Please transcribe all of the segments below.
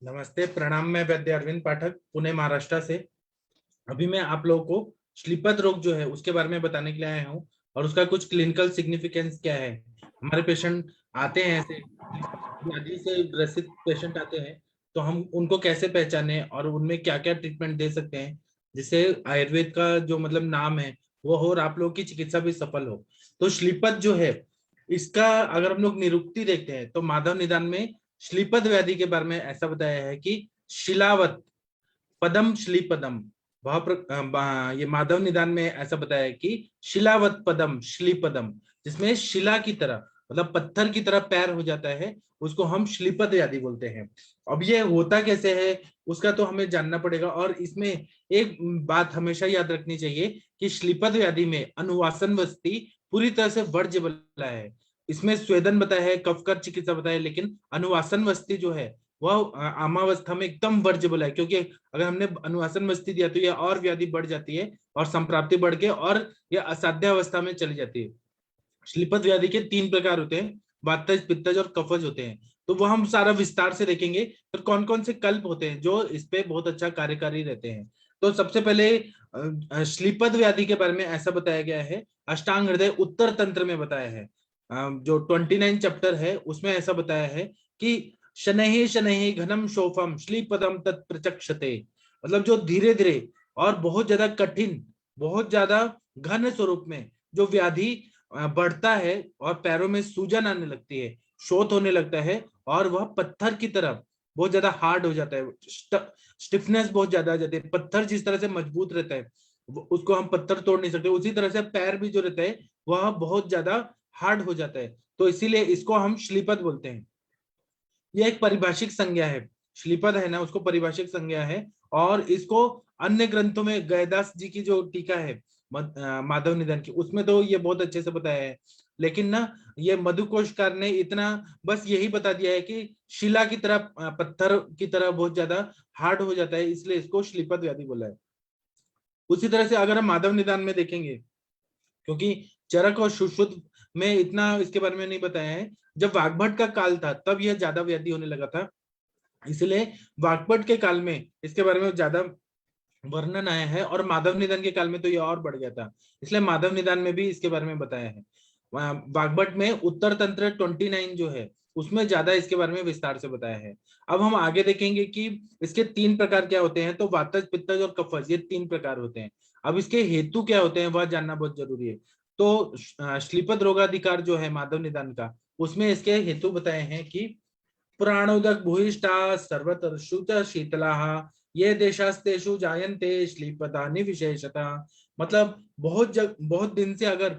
नमस्ते, प्रणाम। मैं वैद्य अरविंद पाठक, पुणे महाराष्ट्र से। अभी मैं आप लोगों को श्लीपद रोग जो है उसके बारे में बताने के लिए आया हूँ और उसका कुछ क्लिनिकल सिग्निफिकेंस क्या है। हमारे पेशेंट आते हैं, ऐसे व्याधि से ग्रसित पेशेंट आते हैं, तो हम उनको कैसे पहचाने और उनमें क्या क्या ट्रीटमेंट दे सकते हैं जिससे आयुर्वेद का जो मतलब नाम है वो हो और आप लोगों की चिकित्सा भी सफल हो। तो श्लीपद जो है, इसका अगर हम लोग निरुक्ति देखते हैं तो माधव निदान में श्लीपद व्याधि के बारे में ऐसा बताया है कि शिलावत पदम श्लीपदम। ये माधव निदान में ऐसा बताया है कि शिलावत पदम श्लीपदम, जिसमें शिला की तरह मतलब पत्थर की तरह पैर हो जाता है, उसको हम श्लीपद व्याधि बोलते हैं। अब ये होता कैसे है उसका तो हमें जानना पड़ेगा, और इसमें एक बात हमेशा याद रखनी चाहिए कि श्लीपद व्याधि में अनुवासन वस्ती पूरी तरह से वर्ज्य बला है। इसमें स्वेदन बताया है, कफकर चिकित्सा बताया है, लेकिन अनुवासन वस्ती जो है वह आमावस्था में एकदम वर्ज्यबल है, क्योंकि अगर हमने अनुवासन वस्ती दिया तो यह और व्याधि बढ़ जाती है और संप्राप्ति बढ़ के और यह असाध्य अवस्था में चली जाती है। श्लीपद व्याधि के 3 प्रकार होते हैं, वातज, पित्तज और कफज होते हैं। तो वो हम सारा विस्तार से देखेंगे। फिर कौन कौन से कल्प होते हैं जो इस पे बहुत अच्छा कार्यकारी रहते हैं। तो सबसे पहले श्लीपद व्याधि के बारे में ऐसा बताया गया है, अष्टांग हृदय उत्तर तंत्र में बताया है। जो 29 चैप्टर है उसमें ऐसा बताया है कि शनैः शनैः घनम शोफम श्लीपदम तत्प्रचक्षते। मतलब जो धीरे धीरे और बहुत ज्यादा कठिन, बहुत ज्यादा घन स्वरूप में जो व्याधि बढ़ता है और पैरों में सूजन आने लगती है, शोथ होने लगता है और वह पत्थर की तरह बहुत ज्यादा हार्ड हो जाता है, स्टिफनेस बहुत ज्यादा आ जाती है। पत्थर जिस तरह से मजबूत रहता है उसको हम पत्थर तोड़ नहीं सकते, उसी तरह से पैर भी जो रहता है वह बहुत ज्यादा हार्ड हो जाता है। तो इसीलिए इसको हम श्लीपद बोलते हैं। यह एक पारिभाषिक संज्ञा है, श्लीपद है ना, उसको पारिभाषिक संज्ञा है। और इसको अन्य ग्रंथों में गयदास जी की जो टीका है माधव निधन की, उसमें तो ये बहुत अच्छे से बताया है। लेकिन ना ये मधुकोशकार ने इतना बस यही बता दिया है कि शिला की तरह पत्थर की तरह बहुत ज्यादा हार्ड हो जाता है, इसलिए इसको श्लीपद व्याधि बोला है। उसी तरह से अगर हम माधव निदान में देखेंगे, क्योंकि चरक और सुश्रुत में इतना इसके बारे में नहीं बताया है, जब वाग्भट का काल था तब यह ज्यादा व्याधि होने लगा था, इसलिए वाग्भट के काल में इसके बारे में ज्यादा वर्णन आया है, और माधव निधन के काल में तो यह और बढ़ गया था, इसलिए माधव निधन में भी इसके बारे में बताया है। वाग्भट में उत्तर तंत्र 29 जो है उसमें ज्यादा इसके बारे में विस्तार से बताया है। अब हम आगे देखेंगे कि इसके 3 प्रकार क्या होते हैं। तो वातज, पित्तज और कफज, ये 3 प्रकार होते हैं। अब इसके हेतु क्या होते हैं वह जानना बहुत जरूरी है। तो श्लीपद रोगाधिकार जो है माधव निदान का, उसमें इसके हेतु बताए हैं कि पुराणोदक भूयिष्ठा सर्वतरषु च शीतलाः ये देशास्तेषु जायन्ते श्लीपदानि विशेषतः। मतलब बहुत दिन से अगर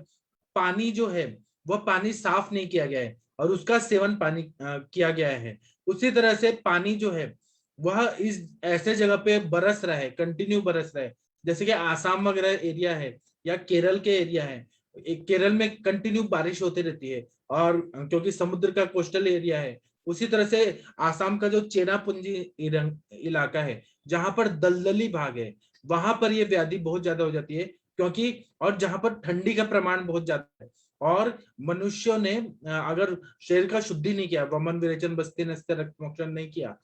पानी जो है वह पानी साफ नहीं किया गया है और उसका सेवन पानी किया गया है, उसी तरह से पानी जो है वह इस ऐसे जगह पे बरस रहा है, कंटिन्यू बरस रहा है, जैसे कि आसाम वगैरह एरिया है या केरल के एरिया है। केरल में कंटिन्यू बारिश होती रहती है, और क्योंकि समुद्र का कोस्टल एरिया है। उसी तरह से आसाम का जो चेनापुंजी इलाका है जहां पर दलदली भाग है, वहां पर ये व्याधि बहुत ज्यादा हो जाती है, क्योंकि और जहां पर ठंडी का प्रमाण बहुत ज्यादा है और मनुष्यों ने अगर शरीर का शुद्धि नहीं किया, वमन विरेचन बस्ती नस्ते रक्त मोक्षण नहीं किया,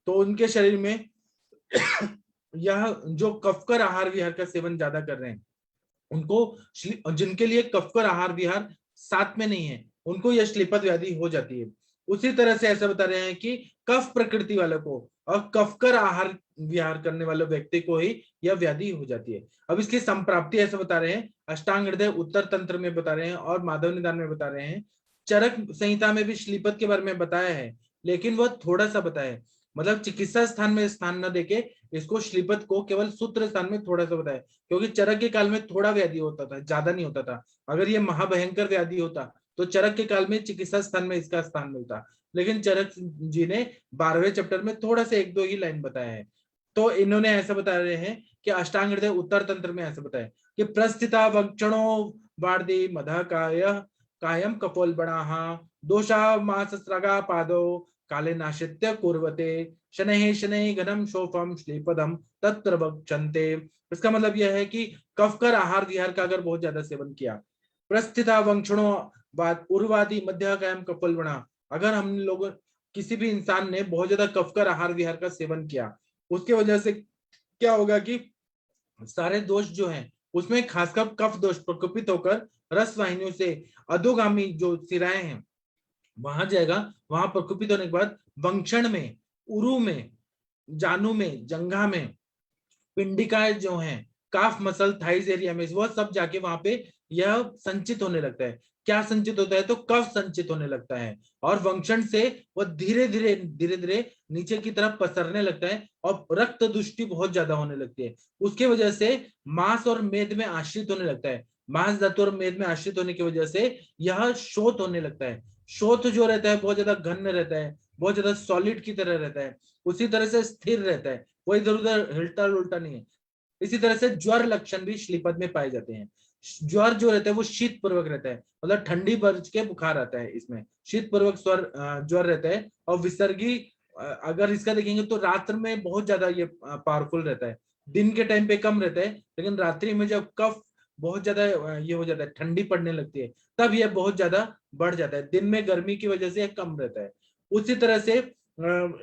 तो उनके शरीर में यह जो कफकर आहार विहार का सेवन ज्यादा कर रहे हैं उनको, जिनके लिए कफकर आहार विहार साथ में नहीं है, उनको यह श्लीपद व्याधि हो जाती है। उसी तरह से ऐसा बता रहे हैं कि कफ प्रकृति वालों को और कफकर आहार विहार करने वाले व्यक्ति को ही यह व्याधि हो जाती है। अब इसकी संप्राप्ति ऐसा बता रहे हैं, अष्टांग हृदय उत्तर तंत्र में बता रहे हैं और माधव निदान में बता रहे हैं। चरक संहिता में भी श्लीपद के बारे में बताया है, लेकिन वह थोड़ा सा बताया है, मतलब चिकित्सा स्थान में स्थान न देके इसको श्लीपद को केवल सूत्र स्थान में थोड़ा सा बताया, क्योंकि चरक के काल में थोड़ा व्याधि होता था, ज्यादा नहीं होता था। अगर ये महाभयंकर व्याधि होता तो चरक के काल में चिकित्सा स्थान में इसका स्थान मिलता, लेकिन चरक जी ने 12वें चैप्टर में थोड़ा सा 1-2 ही लाइन बताया है। तो इन्होंने ऐसा बता रहे हैं कि अष्टांग हृदय उत्तर तंत्र में ऐसा बताया कि प्रस्थिता वक्षणो वार्दी मधा कायम कपोल बणाः दोषा मासस्रगा पादो काले नाशित्य कुर्वते शनैः शनैः घनम शोफम श्लीपदम तत्र वक्षन्ते। इसका मतलब यह है कि कफकर आहार विहार का अगर बहुत ज्यादा सेवन किया, प्रस्थिता वंक्षणो उर्वादी मध्य कायम कपोल बना, अगर हम लोग किसी भी इंसान ने बहुत ज्यादा कफकर आहार विहार का सेवन किया, उसके वजह से क्या होगा कि सारे दोष जो हैं उसमें खासकर कफ दोष प्रकोपित होकर रस वाहिनियों से अधोगामी जो सिराएं हैं वहां जाएगा। वहां प्रकोपित होने के बाद वंक्षण में, उरु में, जानू में, जंघा में, पिंडिकाएं जो हैं, काफ मसल, थाइज एरिया में, वह सब जाके वहां पे यह संचित होने लगता है। क्या संचित होता है? तो कफ संचित होने लगता है और वंक्षण से वह धीरे धीरे धीरे धीरे नीचे की तरफ पसरने लगता है और रक्त दुष्टि बहुत ज्यादा होने लगती है। उसके वजह से मांस और मेद में आश्रित होने लगता है। मांस धातु और मेद में आश्रित होने की वजह से यह शोथ होने लगता है। शोथ जो रहता है बहुत ज्यादा घन रहता है, बहुत ज्यादा सॉलिड की तरह रहता है, उसी तरह से स्थिर रहता है, वो इधर उधर हिलता उल्टा नहीं है। इसी तरह से ज्वर लक्षण भी श्लीपद में पाए जाते हैं। ज्वर जो रहता है वो शीत पूर्वक रहता है, मतलब ठंडी बरस के बुखार आता है, इसमें शीत पूर्वक स्वर ज्वर रहता है। और विसर्गी अगर इसका देखेंगे तो रात्र में बहुत ज्यादा ये पावरफुल रहता है, दिन के टाइम पे कम रहता है, लेकिन रात्रि में जब कफ बहुत ज्यादा ये हो जाता है, ठंडी पड़ने लगती है, तब यह बहुत ज्यादा बढ़ जाता है। दिन में गर्मी की वजह से यह कम रहता है। उसी तरह से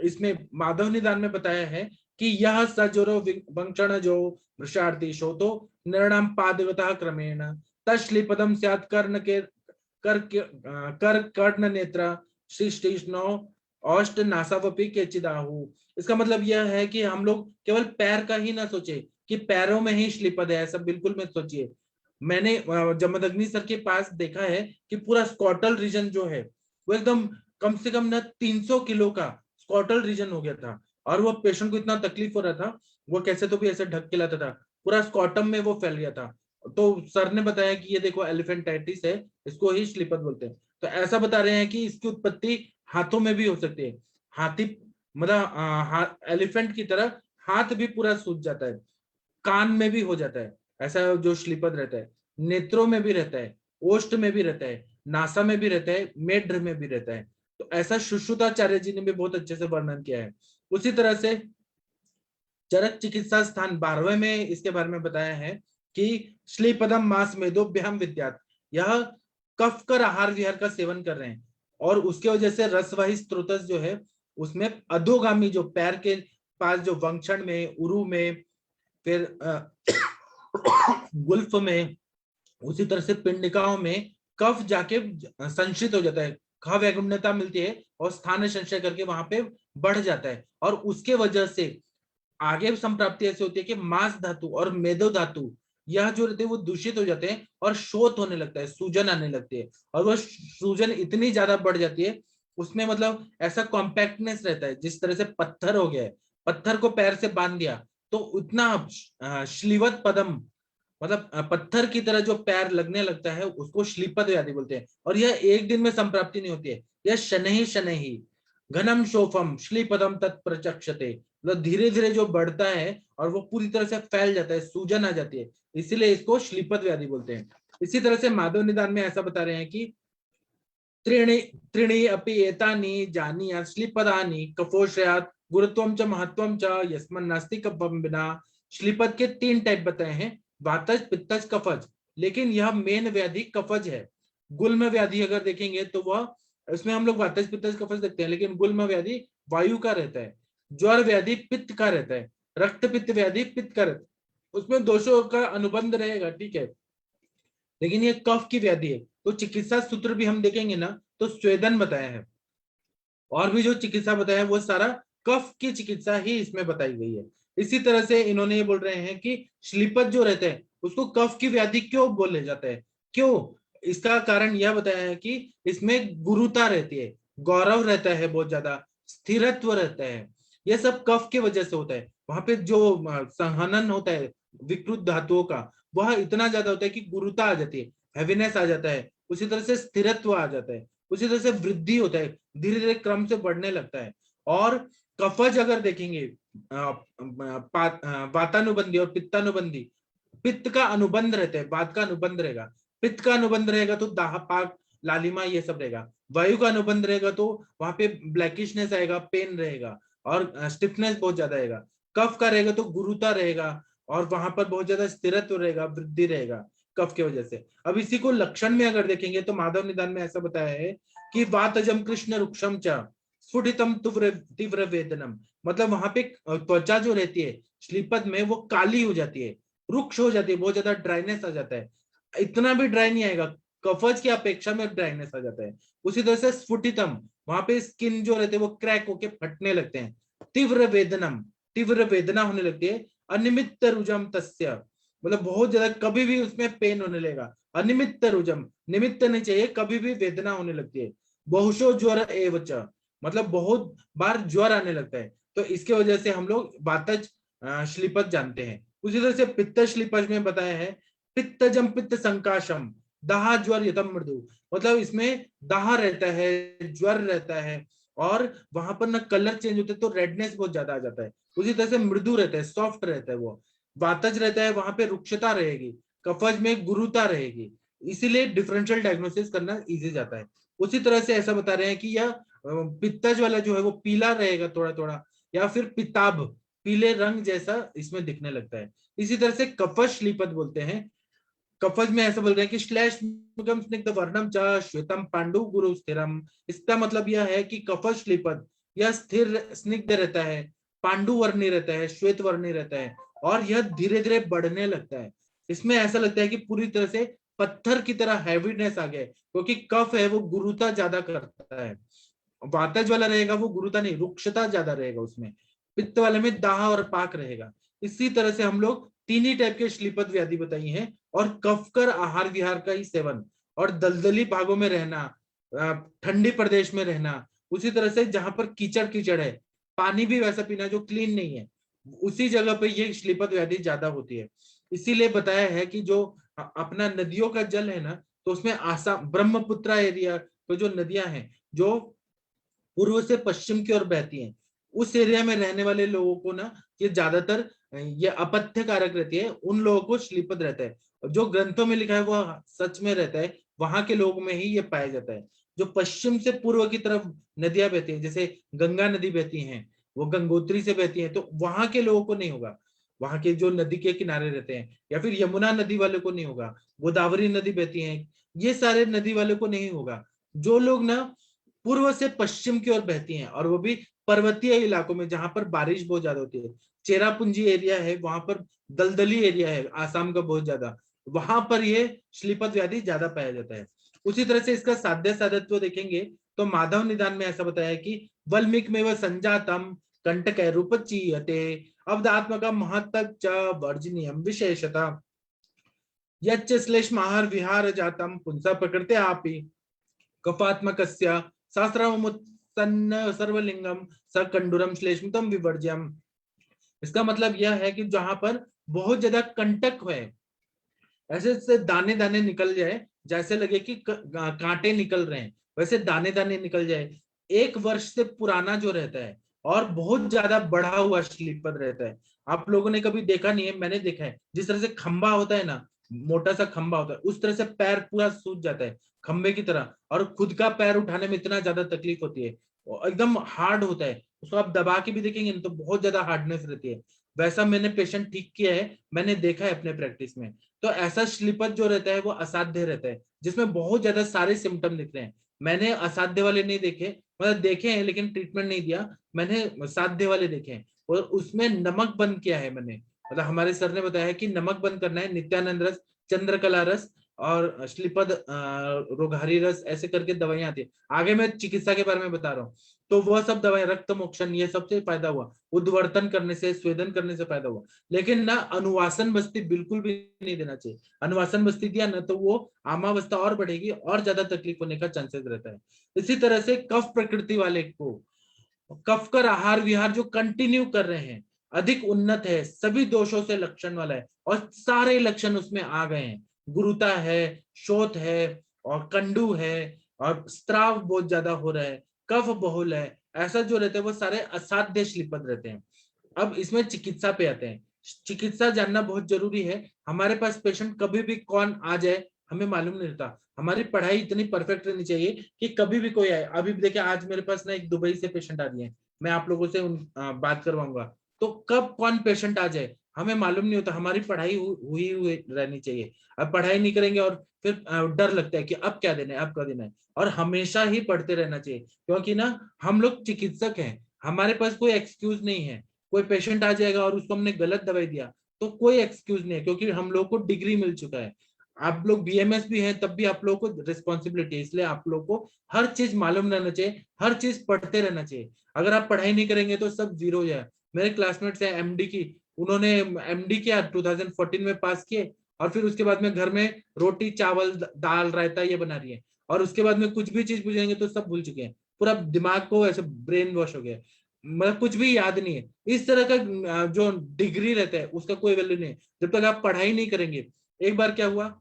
इसमें माधव निदान में बताया है कि यह सजोरो वंक्षण जो वृषार्थी शोतो निर्णाम पादवतः क्रमेण तश्लीपदम स्यात् कर्ण के कर कर्ण नेत्र शिष्टिष्णो औष्ट नासावपी केचिदाहु। इसका मतलब यह है कि हम लोग केवल पैर का ही ना सोचे कि पैरों में ही श्लीपद है, ऐसा बिल्कुल मत सोचिए। मैंने जमदग्नि सर के पास देखा है कि पूरा स्कॉटल रीजन जो है वो एकदम कम से कम ना 300 किलो का स्कॉटल रीजन हो गया था, और वो पेशेंट को इतना तकलीफ हो रहा था, वो कैसे तो भी ऐसे ढक के लाता था, पूरा स्कॉटम में वो फैल गया था। तो सर ने बताया कि ये देखो एलिफेंटाइटिस है, इसको ही श्लीपद बोलते हैं। तो ऐसा बता रहे हैं कि इसकी उत्पत्ति हाथों में भी हो सकती है। हाथी मतलब एलिफेंट की तरह हाथ भी पूरा सूज जाता है, कान में भी हो जाता है ऐसा जो श्लीपद रहता है, नेत्रों में भी रहता है, ओष्ठ में भी रहता है, नासा में भी रहता है, मेढ्र में भी रहता है। तो ऐसा सुश्रुताचार्य जी ने भी बहुत अच्छे से वर्णन किया है। उसी तरह से चरक चिकित्सा स्थान 12वें में इसके बारे में बताया है कि श्लीपदम मास मेदोभ्याम विद्यात, यह कफ कर आहार विहार का सेवन कर रहे हैं और उसके वजह से रसवाही स्त्रोतस जो है उसमें अधोगामी जो पैर के पास जो वंक्षण में, उरु में, फिर गुल्फ में, उसी तरह से पिंडिकाओं में कफ जाके संचित हो जाता है, कफ वैगुण्यता मिलती है और स्थान संचय करके वहां पे बढ़ जाता है। और उसके वजह से आगे संप्राप्ति ऐसी होती है कि मांस धातु और मेदो धातु यह जो रहते हैं वो दूषित हो जाते हैं और शोथ होने लगता है, सूजन आने लगती है। और वो सूजन इतनी ज्यादा बढ़ जाती है उसमें, मतलब ऐसा कॉम्पैक्टनेस रहता है जिस तरह से पत्थर हो गया है, पत्थर को पैर से बांध दिया तो उतना श्लीवत पदम, मतलब पत्थर की तरह जो पैर लगने लगता है उसको श्लीपद व्याधि बोलते हैं। और यह एक दिन में संप्राप्ति नहीं होती है, यह शनैः शनैः घनम शोफम श्लीपदम तत्प्रचक्षते, मतलब धीरे धीरे जो बढ़ता है और वो पूरी तरह से फैल जाता है, सूजन आ जाती है, इसीलिए इसको श्लीपद व्याधि बोलते हैं। इसी तरह से माधव निदान में ऐसा बता रहे हैं कि त्रीणि त्रीणि अपि एतानि जानीयात् श्लीपदानि कफोश्रयात् गुरुत्वम च महत्वम च यस्मन्नास्ति कफम बिना। श्लीपद के 3 टाइप बताए हैं, वातज, पित्तज, कफज, लेकिन यह मेन व्याधि कफज है। गुल्म व्याधि अगर देखेंगे तो वह, इसमें हम लोग वातज पित्तज कफज देखते हैं, लेकिन गुल्म व्याधि वायु का रहता है। ज्वर व्याधि पित्त का रहता है, रक्त पित्त व्याधि पित्त का रहता है, उसमें दोषों का अनुबंध रहेगा, ठीक है, लेकिन ये कफ की व्याधि है। तो चिकित्सा सूत्र भी हम देखेंगे ना तो स्वेदन बताया है, और भी जो चिकित्सा बताया है वो सारा कफ की चिकित्सा ही इसमें बताई गई है। इसी तरह से इन्होंने ये बोल रहे हैं कि श्लीपद जो रहते हैं उसको कफ की व्याधि क्यों बोले जाता है, क्यों? इसका कारण यह बताया है कि इसमें गुरुता रहती है, गौरव रहता है, बहुत ज्यादा स्थिरत्व रहता है, यह सब कफ की वजह से होता है। वहां पे जो संहनन होता है विकृत धातुओं का वह इतना ज्यादा होता है कि गुरुता आ जाती है, हैवीनेस आ जाता है, उसी तरह से स्थिरत्व आ जाता है, उसी तरह से वृद्धि होता है, धीरे धीरे क्रम से बढ़ने लगता है। और कफज अगर देखेंगे वातानुबंधी और पित्तानुबंधी, पित्त का अनुबंध रहता है, वात का अनुबंध रहेगा, पित्त का अनुबंध रहेगा तो दाह पाक लालिमा ये सब रहेगा, वायु का अनुबंध रहेगा तो वहां पे ब्लैकिशनेस आएगा, पेन रहेगा और स्टिफनेस बहुत ज्यादा रहेगा। कफ का रहेगा तो गुरुता रहेगा और वहां पर बहुत ज्यादा स्थिरत्व रहेगा, वृद्धि रहेगा कफ की वजह से। अब इसी को लक्षण में अगर देखेंगे तो माधव निदान में ऐसा बताया है कि वातजम कृष्ण रुक्षम च स्फुटितम तीव्र तीव्र वेदनम, मतलब वहां पे त्वचा जो रहती है श्लीपद में वो काली हो जाती है, रुक्ष हो जाती है, बहुत ज्यादा ड्राइनेस आ जाता है। इतना भी ड्राई नहीं आएगा, कफज की अपेक्षा में ड्राइनेस आ जाता है। उसी तरह से स्फुटितम, वहां पे स्किन जो रहते हैं वो क्रैक होके फटने लगते हैं। तीव्र वेदनम, तीव्र वेदना होने लगती है। अनिमित्त रुजम तस्य, मतलब बहुत ज्यादा कभी भी उसमें पेन होने लगेगा। अनिमित्त रुजम, निमित्त नहीं चाहिए, कभी भी वेदना होने लगती है। बहुशो ज्वर एवच, मतलब बहुत बार ज्वर आने लगता है। तो इसके वजह से हम लोग वातज श्लीपज जानते हैं। उसी तरह से पित्त श्लीपज में बताया है, पित्तजम पित्त संकाशम दाह ज्वर यतम मृदु, मतलब इसमें दाह रहता है, ज्वर रहता है, और वहां पर ना कलर चेंज होते तो रेडनेस बहुत ज्यादा आ जाता है। उसी तरह से मृदु रहता है, सॉफ्ट रहता है वो। वातज रहता है, वहां पे रुक्षता रहेगी, कफज में गुरुता रहेगी, इसीलिए डिफरेंशियल डायग्नोसिस करना इजी जाता है। उसी तरह से ऐसा बता रहे हैं कि यह पित्तज वाला जो है वो पीला रहेगा थोड़ा थोड़ा, या फिर पिताब, पीले रंग जैसा इसमें दिखने लगता है। इसी तरह से कफज श्लीपद बोलते हैं। कफज में ऐसा बोल रहे हैं कि श्लेष्मकम स्निग्ध वर्णम च श्वेतम पांडु गुरु स्थिरम। इसका मतलब यह है कि कफज श्लीपद यह स्थिर स्निग्ध रहता है, पांडु वर्णी रहता है, श्वेत वर्णी रहता है, और यह धीरे धीरे बढ़ने लगता है। इसमें ऐसा लगता है कि पूरी तरह से पत्थर की तरह हैवीनेस आ गया है, क्योंकि कफ है वो गुरुता ज्यादा करता है। वातज वाला रहेगा वो गुरुता नहीं, रुक्षता ज्यादा रहेगा उसमें। पित्त वाले में दाह और पाक रहेगा। इसी तरह से हम लोग तीन ही टाइप के श्लीपद व्याधि बताई हैं, और कफकर आहार विहार का ही सेवन, और दलदली भागों में रहना, ठंडी प्रदेश में रहना, उसी तरह से जहां पर कीचड़ कीचड़ है, पानी भी वैसा पीना जो क्लीन नहीं है, उसी जगह पे ये श्लीपद व्याधि ज्यादा होती है। इसीलिए बताया है कि जो अपना नदियों का जल है ना, तो उसमें आसाम ब्रह्मपुत्रा एरिया, तो जो नदियां हैं जो पूर्व से पश्चिम की ओर बहती हैं, उस एरिया में रहने वाले लोगों को ना ये ज्यादातर ये अपथ्य कारक रहती है, उन लोगों को श्लीपद रहता है। और जो ग्रंथों में लिखा है वो सच में रहता है, वहां के लोगों में ही ये पाया जाता है। जो पश्चिम से पूर्व की तरफ नदियां बहती हैं, जैसे गंगा नदी बहती हैं, वो गंगोत्री से बहती हैं, तो वहां के लोगों को नहीं होगा। वहां के जो नदी के किनारे रहते हैं, या फिर यमुना नदी वाले को नहीं होगा, गोदावरी नदी बहती है, ये सारे नदी वाले को नहीं होगा। जो लोग ना पूर्व से पश्चिम की ओर बहती हैं, और वो भी पर्वतीय इलाकों में जहां पर बारिश बहुत ज्यादा होती है, चेरापूंजी एरिया है, वहां पर दलदली एरिया है आसाम का बहुत ज्यादा, वहां पर ये श्लीपद व्याधि ज्यादा पाया जाता है। उसी तरह से इसका साध्य साधत्व देखेंगे तो माधव निदान में ऐसा बताया कि वल्मीक में वह संजातम कंटक रूपचीयते अवदात्मक महत्तक च वर्जनीयम विशेषता यच्च श्लेष्म आहार विहार जातम पुंसा प्रकृति आपी कफात्मकस्य सहस्रमुत्तन्न सर्वलिंगम सकंडुरम श्लेष्मतम विवर्ज्यम। इसका मतलब यह है कि जहां पर बहुत ज्यादा कंटक है, ऐसे से दाने दाने निकल जाए, जैसे लगे कि कांटे निकल रहे हैं, वैसे दाने दाने निकल जाए। एक वर्ष से पुराना जो रहता है, और बहुत ज्यादा बढ़ा हुआ श्लीपद रहता है। आप लोगों ने कभी देखा नहीं है, मैंने देखा है, जिस तरह से खंबा होता है ना, मोटा सा खंबा होता है, उस तरह से पैर पूरा सूज जाता है खंबे की तरह, और खुद का पैर उठाने में इतना ज्यादा तकलीफ होती है, एकदम हार्ड होता है। उसको आप दबा के भी देखेंगे ना तो बहुत ज्यादा हार्डनेस रहती है। वैसा मैंने पेशेंट ठीक किया है, मैंने देखा है अपने प्रैक्टिस में। तो ऐसा श्लीपद जो रहता है वो असाध्य रहता है, जिसमें बहुत ज्यादा सारे सिम्टम दिख रहे हैं। मैंने असाध्य वाले नहीं देखे, मतलब देखे हैं लेकिन ट्रीटमेंट नहीं दिया, मैंने साध्य वाले देखे हैं, और उसमें नमक बंद किया है मैंने। मतलब हमारे सर ने बताया कि नमक बंद करना है, नित्यानंद रस, चंद्रकला रस, और श्लीपद रोगहरी रस, ऐसे करके दवाइयां आती है। आगे मैं चिकित्सा के बारे में बता रहा हूँ। तो वह सब दवाएं, रक्त मोक्षण, ये सबसे फायदा हुआ, उद्वर्तन करने से, स्वेदन करने से फायदा हुआ। लेकिन ना अनुवासन बस्ती बिल्कुल भी नहीं देना चाहिए। अनुवासन बस्ती दिया ना तो वो आमावस्था और बढ़ेगी, और ज्यादा तकलीफ होने का चांसेस रहता है। इसी तरह से कफ प्रकृति वाले को, कफ कर आहार विहार जो कंटिन्यू कर रहे हैं, अधिक उन्नत है, सभी दोषों से लक्षण वाला है, और सारे लक्षण उसमें आ गए हैं, गुरुता है, शोथ है, और कंडू है, और स्त्राव बहुत ज्यादा हो रहा है, कफ बहुल है, ऐसा जो रहते हैं वो सारे असाध्य श्लीपद रहते हैं। अब इसमें चिकित्सा पे आते हैं। चिकित्सा जानना बहुत जरूरी है। हमारे पास पेशेंट कभी भी कौन आ जाए हमें मालूम नहीं रहता। हमारी पढ़ाई इतनी परफेक्ट रहनी चाहिए कि कभी भी कोई आए। अभी देखिए आज मेरे पास ना एक दुबई से पेशेंट आ रही है, मैं आप लोगों से बात करवाऊंगा, तो कब कौन पेशेंट आ जाए हमें मालूम नहीं होता, हमारी पढ़ाई हुई हुई रहनी चाहिए। अब पढ़ाई नहीं करेंगे और फिर डर लगता है कि अब क्या देना है, अब क्या देना है, और हमेशा ही पढ़ते रहना चाहिए, क्योंकि ना हम लोग चिकित्सक हैं, हमारे पास कोई एक्सक्यूज नहीं है। कोई पेशेंट आ जाएगा और उसको हमने गलत दवाई दिया तो कोई एक्सक्यूज नहीं है, क्योंकि हम लोग को डिग्री मिल चुका है। आप लोग बीएमएस भी हैं तब भी आप लोगों को रिस्पॉन्सिबिलिटी है, इसलिए आप लोग को हर चीज मालूम रहना चाहिए, हर चीज पढ़ते रहना चाहिए। अगर आप पढ़ाई नहीं करेंगे तो सब जीरो हो जाए। मेरे क्लासमेट्स हैं एमडी की, उन्होंने एमडी किया 2014 में पास किए, और फिर उसके बाद में घर में रोटी चावल दाल रायता ये बना रही है, और उसके बाद में कुछ भी चीज पूछेंगे तो सब भूल चुके हैं, पूरा दिमाग को ऐसे ब्रेन वॉश हो गया, मतलब कुछ भी याद नहीं है। इस तरह का जो डिग्री रहता है उसका कोई वैल्यू नहीं है जब तक आप पढ़ाई नहीं करेंगे। एक बार क्या हुआ,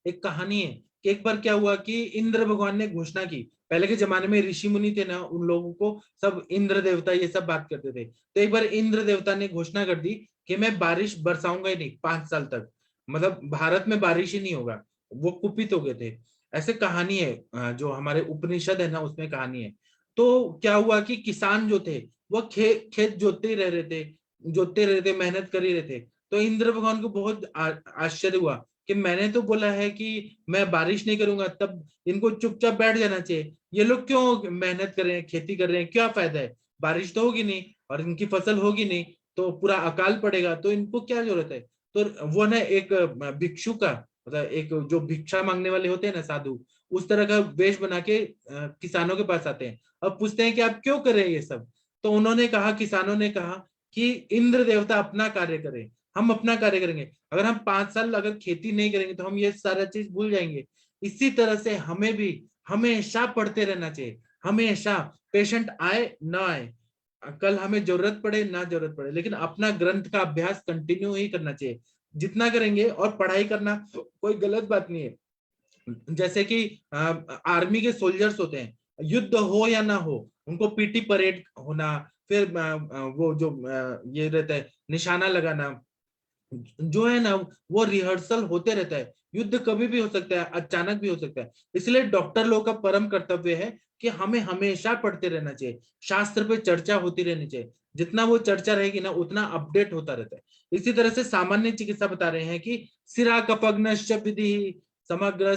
एक कहानी है कि एक बार क्या हुआ कि इंद्र भगवान ने घोषणा की, पहले के जमाने में ऋषि मुनि थे ना, उन लोगों को सब इंद्र देवता ये सब बात करते थे। तो एक बार इंद्र देवता ने घोषणा कर दी कि मैं बारिश बरसाऊंगा ही नहीं 5 साल तक, मतलब भारत में बारिश ही नहीं होगा। वो कुपित हो गए थे। ऐसे कहानी है, जो हमारे उपनिषद है ना उसमें कहानी है। तो क्या हुआ कि किसान जो थे वो खेत जोतते ही रह रहे थे, जोतते रह रहे थे, मेहनत कर ही रहे थे। तो इंद्र भगवान को बहुत आश्चर्य हुआ कि मैंने तो बोला है कि मैं बारिश नहीं करूंगा, तब इनको चुपचाप बैठ जाना चाहिए, ये लोग क्यों मेहनत कर रहे हैं, खेती कर रहे हैं, क्या फायदा है, बारिश तो होगी नहीं और इनकी फसल होगी नहीं, तो पूरा अकाल पड़ेगा, तो इनको क्या जरूरत है। तो वो ना एक भिक्षु का, मतलब एक जो भिक्षा मांगने वाले होते हैं ना साधु, उस तरह का वेश बना के किसानों के पास आते हैं और पूछते हैं कि आप क्यों कर रहे हैं ये सब। तो उन्होंने कहा, किसानों ने कहा कि इंद्र देवता अपना कार्य करे, हम अपना कार्य करेंगे, अगर हम 5 साल अगर खेती नहीं करेंगे तो हम ये सारा चीज भूल जाएंगे। इसी तरह से हमें भी हमेशा पढ़ते रहना चाहिए, हमेशा, पेशेंट आए ना आए, कल हमें जरूरत पड़े ना जरूरत पड़े, लेकिन अपना ग्रंथ का अभ्यास कंटिन्यू ही करना चाहिए। जितना करेंगे, और पढ़ाई करना कोई गलत बात नहीं है। जैसे कि आर्मी के सोल्जर्स होते हैं, युद्ध हो या ना हो, उनको पीटी परेड होना, फिर वो जो ये रहता है निशाना लगाना, जो है ना वो रिहर्सल होते रहता है। युद्ध कभी भी हो सकता है, अचानक भी हो सकता है, इसलिए डॉक्टर लोग का परम कर्तव्य है कि हमें हमेशा पढ़ते रहना चाहिए, शास्त्र पे चर्चा होती रहनी चाहिए। जितना वो चर्चा रहेगी ना उतना अपडेट होता रहता है। इसी तरह से सामान्य चिकित्सा बता रहे हैं कि सिरा कपग्नश्च विधि समग्र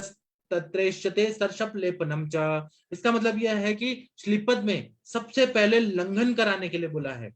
तत्रेष्यते सर्षप लेपनम च। इसका मतलब यह है कि श्लीपद में सबसे पहले लंघन कराने के लिए बोला है।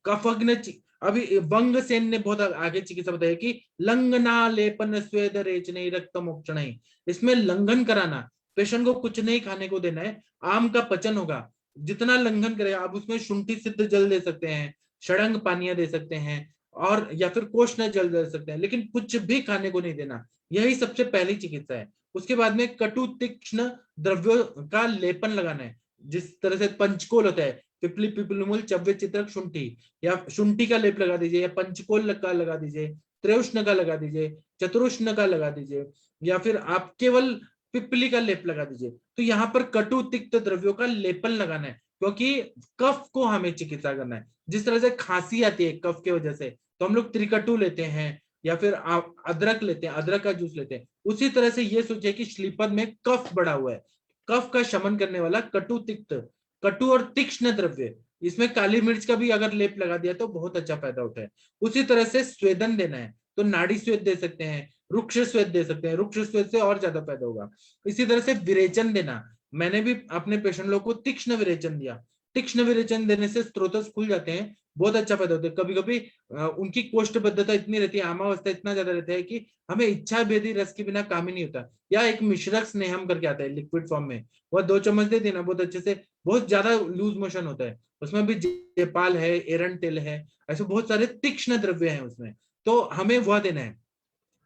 कफग्न, अभी वंग सेन ने बहुत आगे चिकित्सा बताया कि लंगना लेपन स्वेद रेचने रक्त मोक्षण, इसमें लंघन कराना, पेशेंट को कुछ नहीं खाने को देना है, आम का पचन होगा, जितना लंघन करेगा। आप उसमें शुंठी सिद्ध जल दे सकते हैं, षडंग पानियां दे सकते हैं, और या फिर कोष्ण जल दे सकते हैं, लेकिन कुछ भी खाने को नहीं देना, यही सबसे पहली चिकित्सा है। उसके बाद में कटु तीक्ष्ण द्रव्यों का लेपन लगाना है, जिस तरह से पंचकोल होता है, पिपली पिपलीमूल चव्य चित्रक शुंठी, या शुंठी का लेप लगा दीजिए, या पंचकोल का लगा दीजिए, त्रेउष्ण का लगा दीजिए, चतुरुष्ण का लगा दीजिए, या फिर आप केवल पिपली का लेप लगा दीजिए। तो यहाँ पर कटु तिक्त द्रव्यों का लेपन लगाना है, क्योंकि कफ को हमें चिकित्सा करना है। जिस तरह से खांसी आती है कफ की वजह से, तो हम लोग त्रिकटु लेते हैं, या फिर आप अदरक लेते हैं, अदरक का जूस लेते हैं। उसी तरह से ये सोचिए कि श्लीपद में कफ बढ़ा हुआ है, कफ का शमन करने वाला कटु तिक्त, कटु और तीक्ष्ण द्रव्य, इसमें काली मिर्च का भी अगर लेप लगा दिया तो बहुत अच्छा फायदा होता है। उसी तरह से स्वेदन देना है तो नाड़ी स्वेद दे सकते हैं, रुक्ष स्वेद दे सकते हैं, रुक्ष स्वेद से और ज्यादा फायदा होगा। इसी तरह से विरेचन देना, मैंने भी अपने पेशेंट लोग को तीक्ष्ण विरेचन दिया, तीक्ष्ण विरेचन देने से स्त्रोतस खुल जाते हैं, बहुत अच्छा फायदा होता है। कभी कभी उनकी कोष्ठबद्धता इतनी रहती है, आमावस्था इतना ज्यादा रहता है कि हमें इच्छा भेदी रस के बिना काम ही नहीं होता। या एक मिश्रक स्नेहम करके आता है लिक्विड फॉर्म में, वह 2 चम्मच दे देना बहुत अच्छे से, बहुत ज्यादा लूज मोशन होता है, उसमें भी जयपाल है, एरंटेल है, ऐसे बहुत सारे तीक्ष्ण द्रव्य हैं उसमें, तो हमें वह देना है,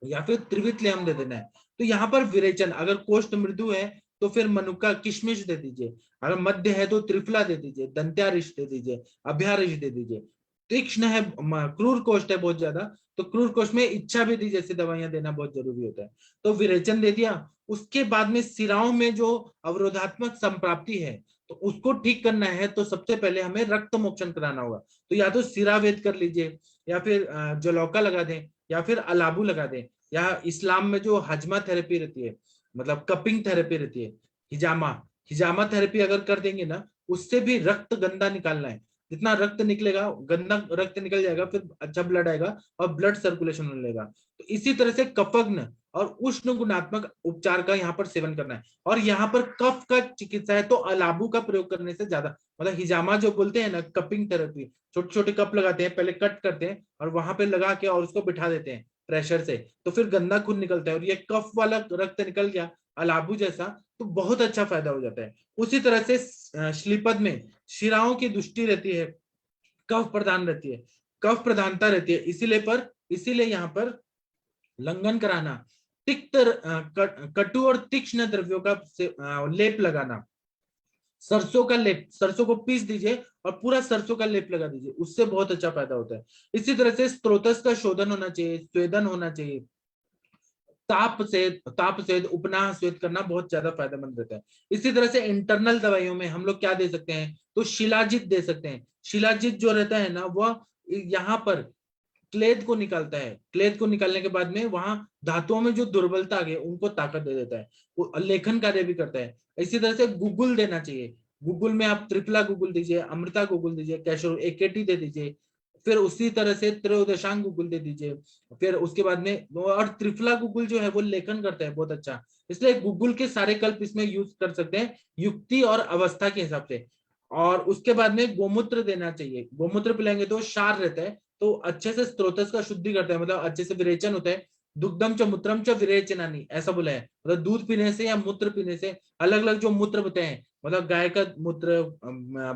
या फिर त्रिवितलेयम दे देना है। तो यहाँ पर विरेचन, अगर कोष्ठ मृदु है तो फिर मनुका किशमिश दे दीजिए, अगर मध्य है तो त्रिफला दे दीजिए, दंत्यारिश दे दीजिए, अभ्यारिश दे दीजिए। तीक्ष्ण है, क्रूर कोष्ठ है बहुत ज्यादा, तो क्रूर कोष्ठ में इच्छा भेदी जैसी दवाइयां देना बहुत जरूरी होता है। तो विरेचन दे दिया। उसके बाद में सिराओं में जो अवरोधात्मक संप्राप्ति है तो उसको ठीक करना है, तो सबसे पहले हमें रक्त मोक्षण कराना होगा। तो या तो सिरावेद कर लीजिए, या फिर जलौका लगा दें, या फिर अलाबू लगा दें, या इस्लाम में जो हजमा थेरेपी रहती है, मतलब कपिंग थेरेपी रहती है, हिजामा, हिजामा थेरेपी अगर कर देंगे ना, उससे भी रक्त गंदा निकालना है। जितना रक्त निकलेगा, गंदा रक्त निकल जाएगा, फिर अच्छा ब्लड आएगा और ब्लड सर्कुलेशन होने लगेगा। तो इसी तरह से कफग्न और उष्ण गुणात्मक उपचार का यहाँ पर सेवन करना है। और यहाँ पर कफ का चिकित्सा है तो अलाबू का प्रयोग करने से ज्यादा, मतलब हिजामा जो बोलते हैं ना, कपिंग थेरेपी, छोटे छोटे कप लगाते हैं, पहले कट करते हैं और वहां पे लगा के और उसको बिठा देते हैं प्रेशर से, तो फिर गंदा खून निकलता है और ये कफ वाला रक्त निकल गया अलाबू जैसा, तो बहुत अच्छा फायदा हो जाता है। उसी तरह से श्लीपद में शिराओं की दुष्टि रहती है, कफ प्रधान रहती है, कफ प्रधानता रहती है, इसीलिए यहाँ पर लंघन कराना, तिक्त कटु और तीक्ष्ण द्रव्यों का लेप लगाना, सरसों का लेप, सरसों को पीस दीजिए और पूरा सरसों का लेप लगा दीजिए, उससे बहुत अच्छा फायदा होता है। इसी तरह से स्त्रोतस का शोधन होना चाहिए, स्वेदन होना चाहिए, ताप से उपनाह स्वेद करना बहुत ज्यादा फायदेमंद रहता है। इसी तरह से इंटरनल दवाइयों में हम लोग क्या दे सकते हैं, तो शिलाजित दे सकते हैं। शिलाजित जो रहता है ना, वह यहाँ पर क्लेद को निकालता है, क्लेद को निकालने के बाद में वहां धातुओं में जो दुर्बलता आ गई उनको ताकत दे देता है, वो लेखन कार्य भी करता है। इसी तरह से गूगल देना चाहिए, गूगल में आप त्रिफला गूगल दीजिए, अमृता गूगल दीजिए, कैशोर एकेटी दे दीजिए, फिर उसी तरह से त्रयोदशांग गूगल दे दीजिए। फिर उसके बाद में, और त्रिफला गूगल जो है वो लेखन करता है बहुत अच्छा, इसलिए गूगल के सारे कल्प इसमें यूज कर सकते हैं युक्ति और अवस्था के हिसाब से। और उसके बाद में गोमूत्र देना चाहिए, गोमूत्र पिलाएंगे तो क्षार रहता है, तो अच्छे से स्त्रोतस का शुद्धि करता है, मतलब अच्छे से विरेचन होता है। दुग्धम च मूत्रम च विरेचनानी, ऐसा बोला है, मतलब दूध पीने से या मूत्र पीने से, अलग अलग जो मूत्र बताए हैं, मतलब गाय का मूत्र,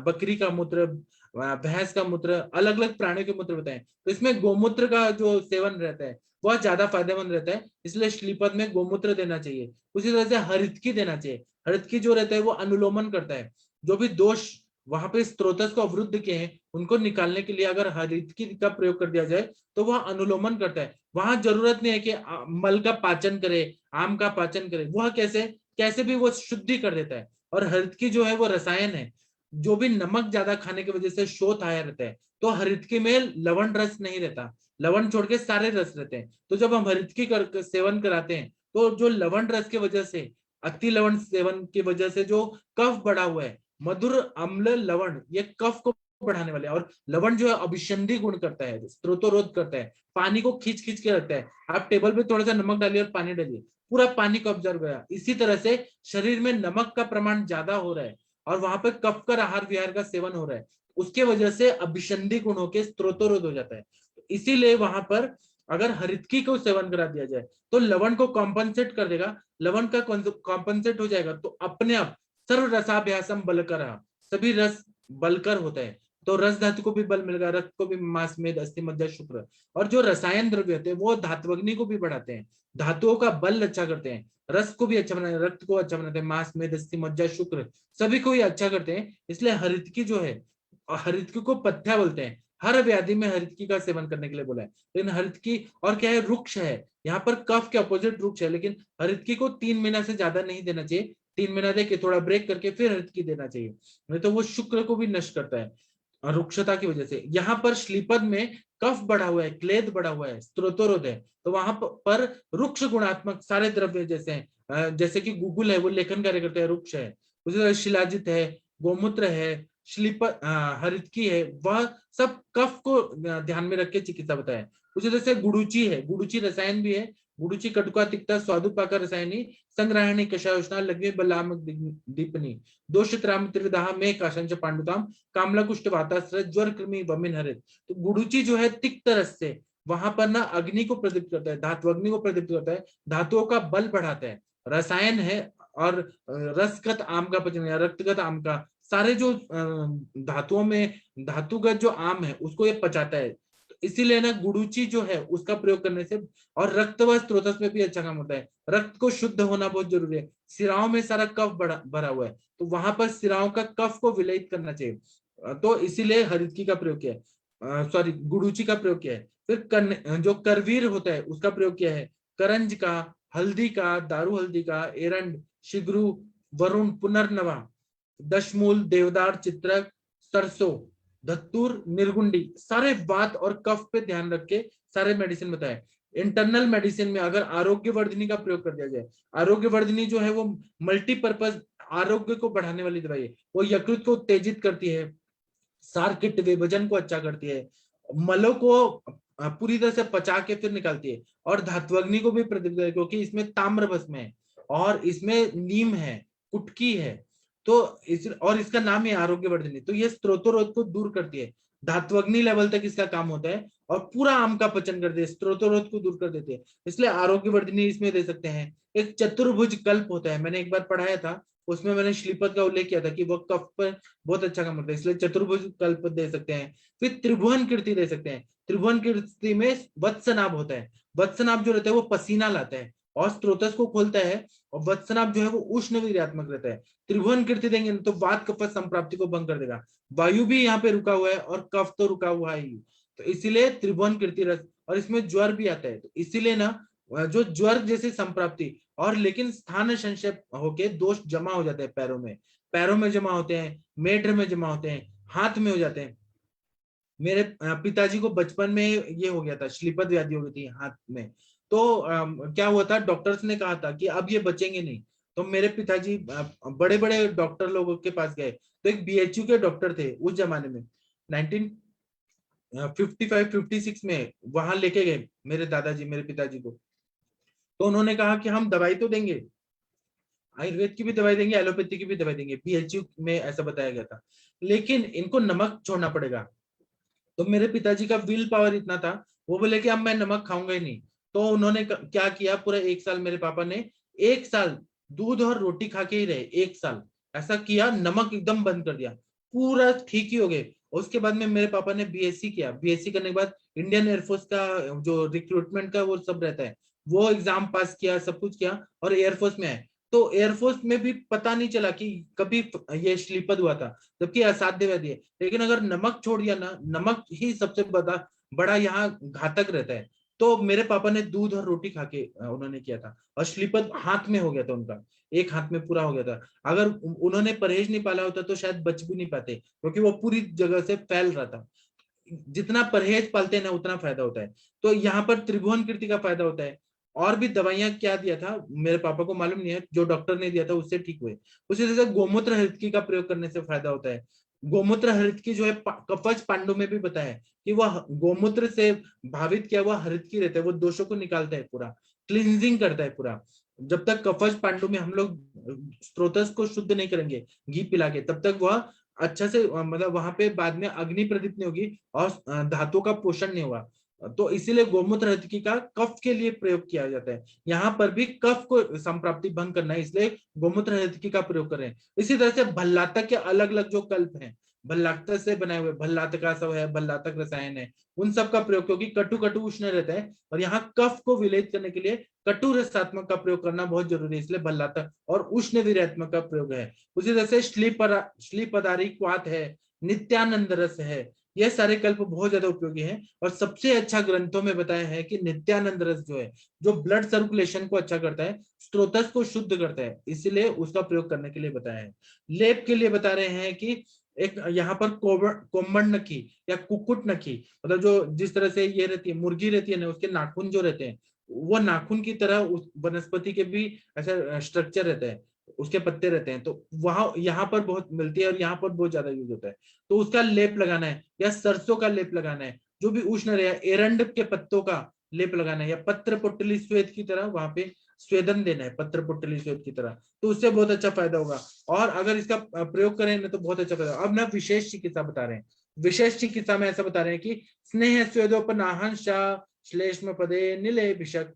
बकरी का मूत्र, भैंस का मूत्र, अलग अलग प्राणियों के मूत्र बताए, तो इसमें गोमूत्र का जो सेवन रहता है वह ज्यादा फायदेमंद रहता है, इसलिए श्लीपद में गोमूत्र देना चाहिए। उसी तरह से हरितकी देना चाहिए, हरितकी जो रहता है वो अनुलोमन करता है, जो भी दोष वहां पे स्त्रोतस को अवरुद्ध किए हैं उनको निकालने के लिए अगर हरितकी का प्रयोग कर दिया जाए तो वह अनुलोमन करता है। वहां जरूरत नहीं है कि मल का पाचन करे, आम का पाचन करे, वह कैसे कैसे भी वो शुद्धि कर देता है। और हरितकी जो है वो रसायन है, जो भी नमक ज्यादा खाने की वजह से शोथ आया रहता है, तो हरितकी में लवण रस नहीं रहता, लवण छोड़ के सारे रस रहते हैं। तो जब हम हरितकी कर सेवन कराते हैं तो जो लवण रस की वजह से, अति लवण सेवन की वजह से जो कफ बढ़ा हुआ है, मधुर अम्ल लवण ये कफ को बढ़ाने वाले, और लवण जो है अभिसंधि गुण करता है, स्त्रोतरोध करता है, पानी को खींच खींच के रखता है। आप टेबल पे थोड़ा सा नमक डालिए और पानी डालिए, पूरा पानी को ऑब्जर्व करा। इसी तरह से शरीर में नमक का प्रमाण ज्यादा हो रहा है और वहां पर कफ का आहार विहार का सेवन हो रहा है, उसके वजह से अभिसंधि गुण होकर स्त्रोतरोध हो जाता है। इसीलिए वहां पर अगर हरितकी को सेवन करा दिया जाए तो लवण को कॉम्पनसेट कर देगा, लवण का कॉम्पनसेट हो जाएगा तो अपने आप सर्व रसाभ्यासम बलकर, सभी रस बलकर होता है, तो रस धातु को भी बल मिलेगा, रक्त को भी, मांस मेद अस्थि मज्जा शुक्र, और जो रसायन द्रव्य होते हैं वो धात्वग्नि को भी बढ़ाते हैं, धातुओं का बल अच्छा करते हैं, रस को भी अच्छा बनाते हैं, रक्त को अच्छा बनाते हैं, मांस मेद अस्थि मज्जा शुक्र सभी को ही अच्छा करते हैं। इसलिए हरितकी जो है, हरितकी को पथ्या बोलते हैं, हर व्याधि में हरितकी का सेवन करने के लिए बोला है। लेकिन हरितकी और क्या है, रुक्ष है, यहाँ पर कफ के अपोजिट रुक्ष है, लेकिन हरितकी को 3 महीना से ज्यादा नहीं देना चाहिए, 3 महीना दे के थोड़ा ब्रेक करके फिर हरितकी देना चाहिए, नहीं तो वो शुक्र को भी नष्ट करता है रुक्षता की वजह से। यहाँ पर श्लीपद में कफ बढ़ा हुआ है, क्लेद बढ़ा हुआ है, स्त्रोतरोध है, तो वहां पर रुक्ष गुणात्मक सारे द्रव्य जैसे हैं, जैसे कि गुगुल है वो लेखन कार्य करते हैं, रुक्ष है। उसी तरह शिलाजित है, गोमूत्र है, श्लीपद हरितकी है, वह सब कफ को ध्यान में रख के चिकित्सा बताए। उसी तरह से गुड़ुची है, गुड़ुची रसायन भी है, गुड़ुची कटुका तिक्ता स्वादुपाका रसायनी संग्रहणी कषायोष्णा लग्नि बलामक दीपनी दोषत्राम त्रिविधा में काशंच पांडुताम कामला कुष्ठ वाताश्रय ज्वर कृमि वमिन हरित। तो गुड़ुची जो है तिक्त रस से वहां पर ना अग्नि को प्रदीप्त करता है, धातु अग्नि को प्रदीप्त करता है, धातुओं का बल बढ़ाता है, रसायन है, और रसगत आम का पचन या रक्तगत आम का, सारे जो धातुओं में धातुगत जो आम है उसको ये पचाता है। तो इसीलिए ना गुड़ुची जो है उसका प्रयोग करने से, और रक्त व स्त्रोतस में भी अच्छा काम होता है, रक्त को शुद्ध होना बहुत जरूरी है, सिराओं में सारा कफ भरा हुआ है, तो वहां पर सिराओं का कफ को विलयित करना चाहिए, तो इसीलिए हरितकी का प्रयोग किया है, सॉरी गुड़ुची का प्रयोग किया है। फिर जो करवीर होता है उसका प्रयोग किया है, करंज का, हल्दी का, दारू हल्दी का, एरंड, शिग्रू, वरुण, पुनर्नवा, दशमूल, देवदार, चित्रक, सरसों, धतूर, निर्गुंडी, सारे वात और कफ पे ध्यान रख के सारे मेडिसिन बताए। इंटरनल मेडिसिन में अगर आरोग्य वर्धिनी का प्रयोग कर दिया जाए, आरोग्य वर्धिनी जो है वो मल्टीपर्पज आरोग्य को बढ़ाने वाली दवाई है, वो यकृत को उत्तेजित करती है, सार किट विभाजन को अच्छा करती है, मलों को पूरी तरह से पचा के फिर निकालती है, और धात्वग्नि को भी प्रदीप्त है क्योंकि इसमें ताम्र भस्म है और इसमें नीम है, कुटकी है। तो और इसका नाम है आरोग्यवर्धिनी, तो ये स्त्रोतरोध को दूर करती है, धात्वग्नि लेवल तक इसका काम होता है और पूरा आम का पचन करती है, स्त्रोतरोध को दूर कर देती है, इसलिए आरोग्यवर्धिनी इसमें दे सकते हैं। एक चतुर्भुज कल्प होता है, मैंने एक बार पढ़ाया था, उसमें मैंने श्लीपद का उल्लेख किया था कि वह कफ पर बहुत अच्छा काम करता है, इसलिए चतुर्भुज कल्प दे सकते हैं। फिर त्रिभुवन कीर्ति दे सकते हैं, त्रिभुवन कीर्ति में वत्सनाभ होता है, वत्सनाभ जो रहता है वो पसीना लाता है और स्त्रोतस को खोलता है, और वत्सनाभ जो है वो उष्ण वीर्यात्मक रहता है। त्रिभुवन कीर्ति देंगे तो वात कफ संप्राप्ति को भंग कर देगा, वायु भी यहाँ पे रुका हुआ है और कफ तो रुका हुआ है ही, तो इसीलिए त्रिभुवन कीर्ति रस, और इसमें ज्वर भी आता है, तो इसीलिए ना जो ज्वर जैसी संप्राप्ति और लेकिन स्थान संशय होके दोष जमा हो जाते हैं पैरों में, पैरों में जमा होते हैं, मेढ्र में जमा होते हैं, हाथ में हो जाते हैं। मेरे पिताजी को बचपन में ये हो गया था, श्लीपद व्याधि हो गई थी हाथ में, तो क्या हुआ था, डॉक्टर्स ने कहा था कि अब ये बचेंगे नहीं, तो मेरे पिताजी बड़े बड़े डॉक्टर लोगों के पास गए, तो एक बीएचयू के डॉक्टर थे उस जमाने में 1955-56 में, वहां लेके गए मेरे दादाजी मेरे पिताजी को, तो उन्होंने कहा कि हम दवाई तो देंगे, आयुर्वेद की भी दवाई देंगे, एलोपैथी की भी दवाई देंगे, बीएचयू में ऐसा बताया गया था, लेकिन इनको नमक छोड़ना पड़ेगा। तो मेरे पिताजी का विल पावर इतना था, वो बोले कि अब मैं नमक खाऊंगा ही नहीं, तो उन्होंने क्या किया, पूरा एक साल मेरे पापा ने, एक साल दूध और रोटी खा के ही रहे, एक साल ऐसा किया, नमक एकदम बंद कर दिया, पूरा ठीक ही हो गए। उसके बाद में मेरे पापा ने बीएससी किया, बीएससी करने के बाद इंडियन एयरफोर्स का जो रिक्रूटमेंट का वो सब रहता है, वो एग्जाम पास किया, सब कुछ किया और एयरफोर्स में आए, तो एयरफोर्स में भी पता नहीं चला कि कभी ये श्लीपद हुआ था, जबकि असाध्य व्याधि है, लेकिन अगर नमक छोड़ दिया ना, नमक ही सबसे बड़ा बड़ा यहाँ घातक रहता है, तो मेरे पापा ने दूध और रोटी खा के उन्होंने किया था, और श्लीपद हाथ में हो गया था उनका, एक हाथ में पूरा हो गया था। अगर उन्होंने परहेज नहीं पाला होता तो शायद बच भी नहीं पाते, क्योंकि वो पूरी जगह से फैल रहा था। जितना परहेज पालते हैं ना उतना फायदा होता है, तो यहाँ पर त्रिभुवन कीर्ति का फायदा होता है। और भी दवाइयां क्या दिया था मेरे पापा को मालूम नहीं है, जो डॉक्टर ने दिया था उससे ठीक हुए। उसी तरह से गोमूत्र हरितकी का प्रयोग करने से फायदा होता है। गोमूत्र हरितकी जो है कवच पांडु में भी बताया है कि वह गोमूत्र से भावित किया हुआ हरितकी रहता है, वो दोषों को निकालता है, पूरा क्लींजिंग करता है पूरा। जब तक कवच पांडु में हम लोग स्त्रोतस को शुद्ध नहीं करेंगे घी पिला के, तब तक वह अच्छा से मतलब वहां पे बाद में अग्नि प्रदीप्त नहीं होगी और धातु का पोषण नहीं होगा, तो इसीलिए गोमूत्र हरितकी का कफ के लिए प्रयोग किया जाता है। यहाँ पर भी कफ को संप्राप्ति भंग करना है, इसलिए गोमूत्र हरितकी का प्रयोग कर रहे हैं। इसी तरह से भल्लातक के अलग अलग जो कल्प हैं, भल्लातक से बनाए हुए भल्लातका सब है, भल्लातक रसायन है, उन सब का प्रयोग, क्योंकि कटु कटु उष्ण रहता है और यहाँ कफ को विलेप करने के लिए कटु रसात्मक का प्रयोग करना बहुत जरूरी है, इसलिए भल्लातक और उष्ण वीर्यात्मक का प्रयोग है। उसी तरह से श्लीपदारी क्वाथ है, नित्यानंद रस है, यह सारे कल्प बहुत ज्यादा उपयोगी हैं। और सबसे अच्छा ग्रंथों में बताया है कि नित्यानंद रस जो है, जो ब्लड सर्कुलेशन को अच्छा करता है, स्त्रोतस को शुद्ध करता है, इसलिए उसका प्रयोग करने के लिए बताया है। लेप के लिए बता रहे हैं कि एक यहाँ पर कोम्बड़ नखी या कुकुट नखी, मतलब जो जिस तरह से ये रहती है मुर्गी रहती है ना, उसके नाखून जो रहते हैं वो नाखून की तरह उस वनस्पति के भी ऐसा स्ट्रक्चर रहता है, उसके पत्ते रहते हैं, तो वहां यहाँ पर बहुत मिलती है और यहाँ पर बहुत ज्यादा यूज होता है, तो उसका लेप लगाना है, या सरसों का लेप लगाना है, जो भी उष्ण रहे, एरंड के पत्तों का लेप लगाना है, या पत्र पुटली श्वेत की तरह वहां पे स्वेदन देना है, पत्र पुटली श्वेत की तरह, तो उससे बहुत अच्छा फायदा होगा। और अगर इसका प्रयोग करें ना तो बहुत अच्छा फायदा। अब ना विशेष चिकित्सा बता रहे हैं, विशेष चिकित्सा में ऐसा बता रहे हैं कि स्नेह स्वेदोपनाहंशा श्लेष्म पदे नीले भिषक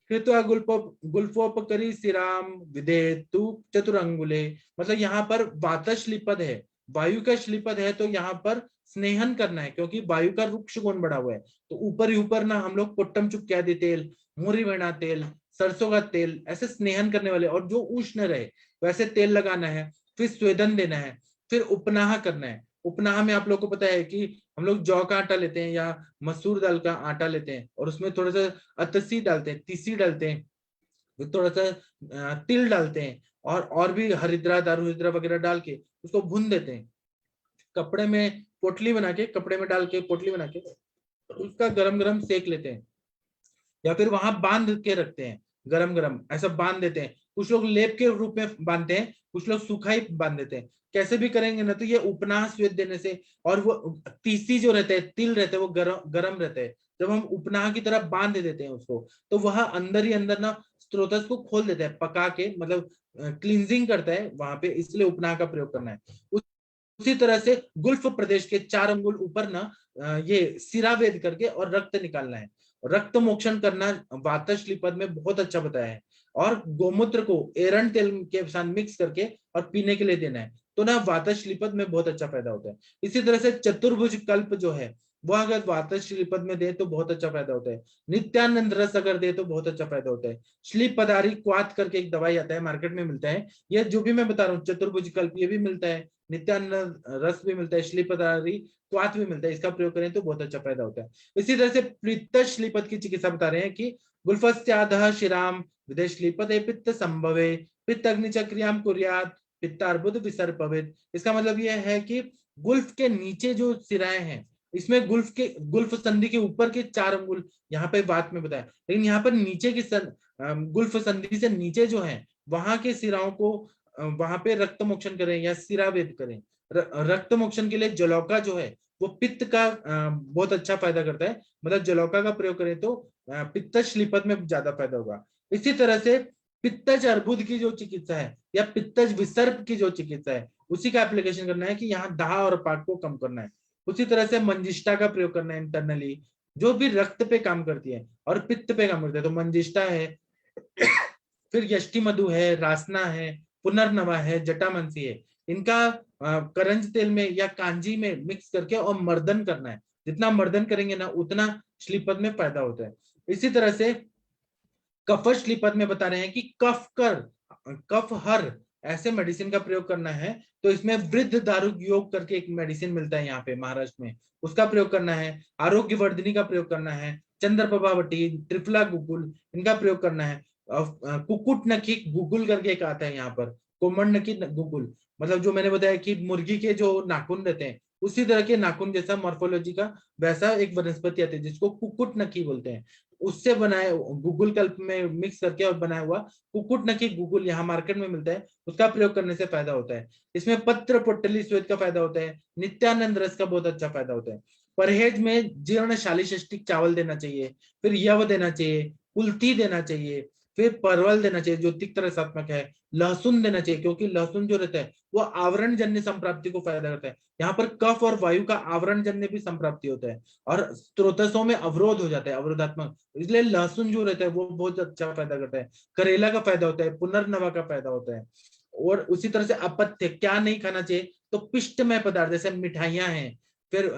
कृत्वा गुल्फोपकरी सिराम विदेतु चतुरंगुले, मतलब यहाँ पर वात श्लीपद है, वायु का श्लीपद है, तो यहाँ पर स्नेहन करना है, क्योंकि वायु का रुक्ष गुण बढ़ा हुआ है, तो ऊपर ही ऊपर ना हम लोग पुट्टम चुक्यादि तेल, मुरी वेणा तेल, सरसों का तेल, ऐसे स्नेहन करने वाले, और जो उष्ण रहे वैसे तेल लगाना है, फिर स्वेदन देना है, फिर उपनाह करना है। उपनाह में आप लोग को पता है कि हम लोग जौ का आटा लेते हैं या मसूर दाल का आटा लेते हैं, और उसमें थोड़ा सा अतसी डालते हैं, तीसी डालते हैं, फिर थोड़ा सा तिल डालते हैं, और भी हरिद्रा दारू हरिद्रा वगैरह डाल के उसको भून देते हैं, कपड़े में पोटली बना के, कपड़े में डाल के पोटली बना के उसका गरम गरम सेक लेते हैं, या फिर वहां बांध के रखते हैं, गरम गरम ऐसा बांध देते हैं, कुछ लोग लेप के रूप में बांधते हैं, कुछ लोग सूखा ही बांध देते हैं। कैसे भी करेंगे ना तो ये उपनाह स्वेद देने से, और वो तीसी जो रहते हैं, तिल रहते हैं, वो गरम रहते हैं। जब हम उपनाह की तरह बांध देते हैं उसको, तो वह अंदर ही अंदर ना स्त्रोतस को खोल देता है, पका के, मतलब क्लींजिंग करता है वहां पे, इसलिए उपनाह का प्रयोग करना है। उसी तरह से गुल्फ प्रदेश के 4 अंगुल ऊपर ना ये सिरा वेद करके और रक्त निकालना है। रक्त मोक्षण करना वातज श्लीपद में बहुत अच्छा बताया है। और गोमूत्र को एरंड तेल के साथ मिक्स करके और पीने के लिए देना है, तो ना वातज श्लीपद में बहुत अच्छा फायदा होता है। इसी तरह से चतुर्भुज कल्प जो है वो अगर वातज श्लीपद में दे तो बहुत अच्छा फायदा होता है। नित्यानंद रस अगर दे तो बहुत अच्छा फायदा होता है। श्लीप पदारी क्वाथ करके एक दवाई आता है, मार्केट में मिलता है। ये जो भी मैं बता रहा हूँ, चतुर्भुज कल्प ये भी मिलता है, नित्यानंद रस भी मिलता है, श्लीप पदारी क्वाथ भी मिलता है। इसका प्रयोग करें तो बहुत अच्छा फायदा होता है। इसी तरह से प्रीत श्लीपद की चिकित्सा बता रहे हैं कि गुल्फस्याधः शिराम विदेश श्लीपदे पित्त संभवे पित्त अग्निचक्रियाम कुर्यात पित्तार्बुद विसर्पवित। इसका मतलब यह है कि गुल्फ के नीचे जो सिराएं हैं, इसमें गुल्फ संधि के ऊपर के 4 अंगुल यहाँ पे बात में बताया, लेकिन यहाँ पर नीचे की गुल्फ संधि से नीचे जो है वहां के सिराओं को वहां पे रक्त मोक्षण करें या सिरावेद करें। रक्त मोक्षण के लिए जलौका जो है वो पित्त का बहुत अच्छा फायदा करता है, मतलब जलौका का प्रयोग करें तो पित्त श्लीपद में ज्यादा फायदा होगा। इसी तरह से पित्तज अर्बुद की जो चिकित्सा है या पित्तज विसर्प की जो चिकित्सा है, उसी का एप्लीकेशन करना है कि यहाँ दाह और पाक को कम करना है। उसी तरह से मंजिष्ठा का प्रयोग करना है इंटरनली, जो भी रक्त पे काम करती है और पित्त पे काम करती है, तो मंजिष्ठा है, फिर यष्टि मधु है, रासना है, पुनर्नवा है, जटामंसी है। इनका करंज तेल में या कांजी में मिक्स करके और मर्दन करना है। जितना मर्दन करेंगे ना उतना श्लीपद में फायदा होता है। इसी तरह से कफ श्लीपद में बता रहे हैं कि कफ हर ऐसे मेडिसिन का प्रयोग करना है, तो इसमें वृद्ध दारुक योग करके एक मेडिसिन मिलता है यहाँ पे महाराष्ट्र में, उसका प्रयोग करना है। आरोग्य वर्धनी का प्रयोग करना है। चंद्र प्रभावटी, त्रिफला गुगुल, इनका प्रयोग करना है। कुकुट नखी गुगुल करके एक आता है यहाँ पर, कोमण नखी गुगुल, मतलब जो मैंने बताया कि मुर्गी के जो नाखून रहते हैं उसी तरह के नाखून जैसा मॉर्फोलॉजी का वैसा एक वनस्पति आती है जिसको कुकुट नखी बोलते हैं। उससे बनाए गूगल कल्प में मिक्स करके और बनाया हुआ कुकुट नखी गूगल यहाँ मार्केट में मिलता है, उसका प्रयोग करने से फायदा होता है। इसमें पत्र पोटली श्वेत का फायदा होता है। नित्यानंद रस का बहुत अच्छा फायदा होता है। परहेज में जीर्ण शालीषष्टिक चावल देना चाहिए, फिर यव देना चाहिए, कुल्थी देना चाहिए, फिर परवल देना चाहिए जो तिक्त रसात्मक है, लहसुन देना चाहिए क्योंकि लहसुन जो रहता है वो आवरण जन्य संप्राप्ति को फायदा करता है। यहाँ पर कफ और वायु का आवरण जन्य भी संप्राप्ति होता है और स्त्रोतसों में अवरोध हो जाता है, अवरोधात्मक, इसलिए लहसुन जो रहता है वो बहुत अच्छा फायदा करता है। करेला का फायदा होता है, पुनर्नवा का फायदा होता है। और उसी तरह से अपत्य क्या नहीं खाना चाहिए, तो पिष्टमय पदार्थ जैसे मिठाइयां हैं, फिर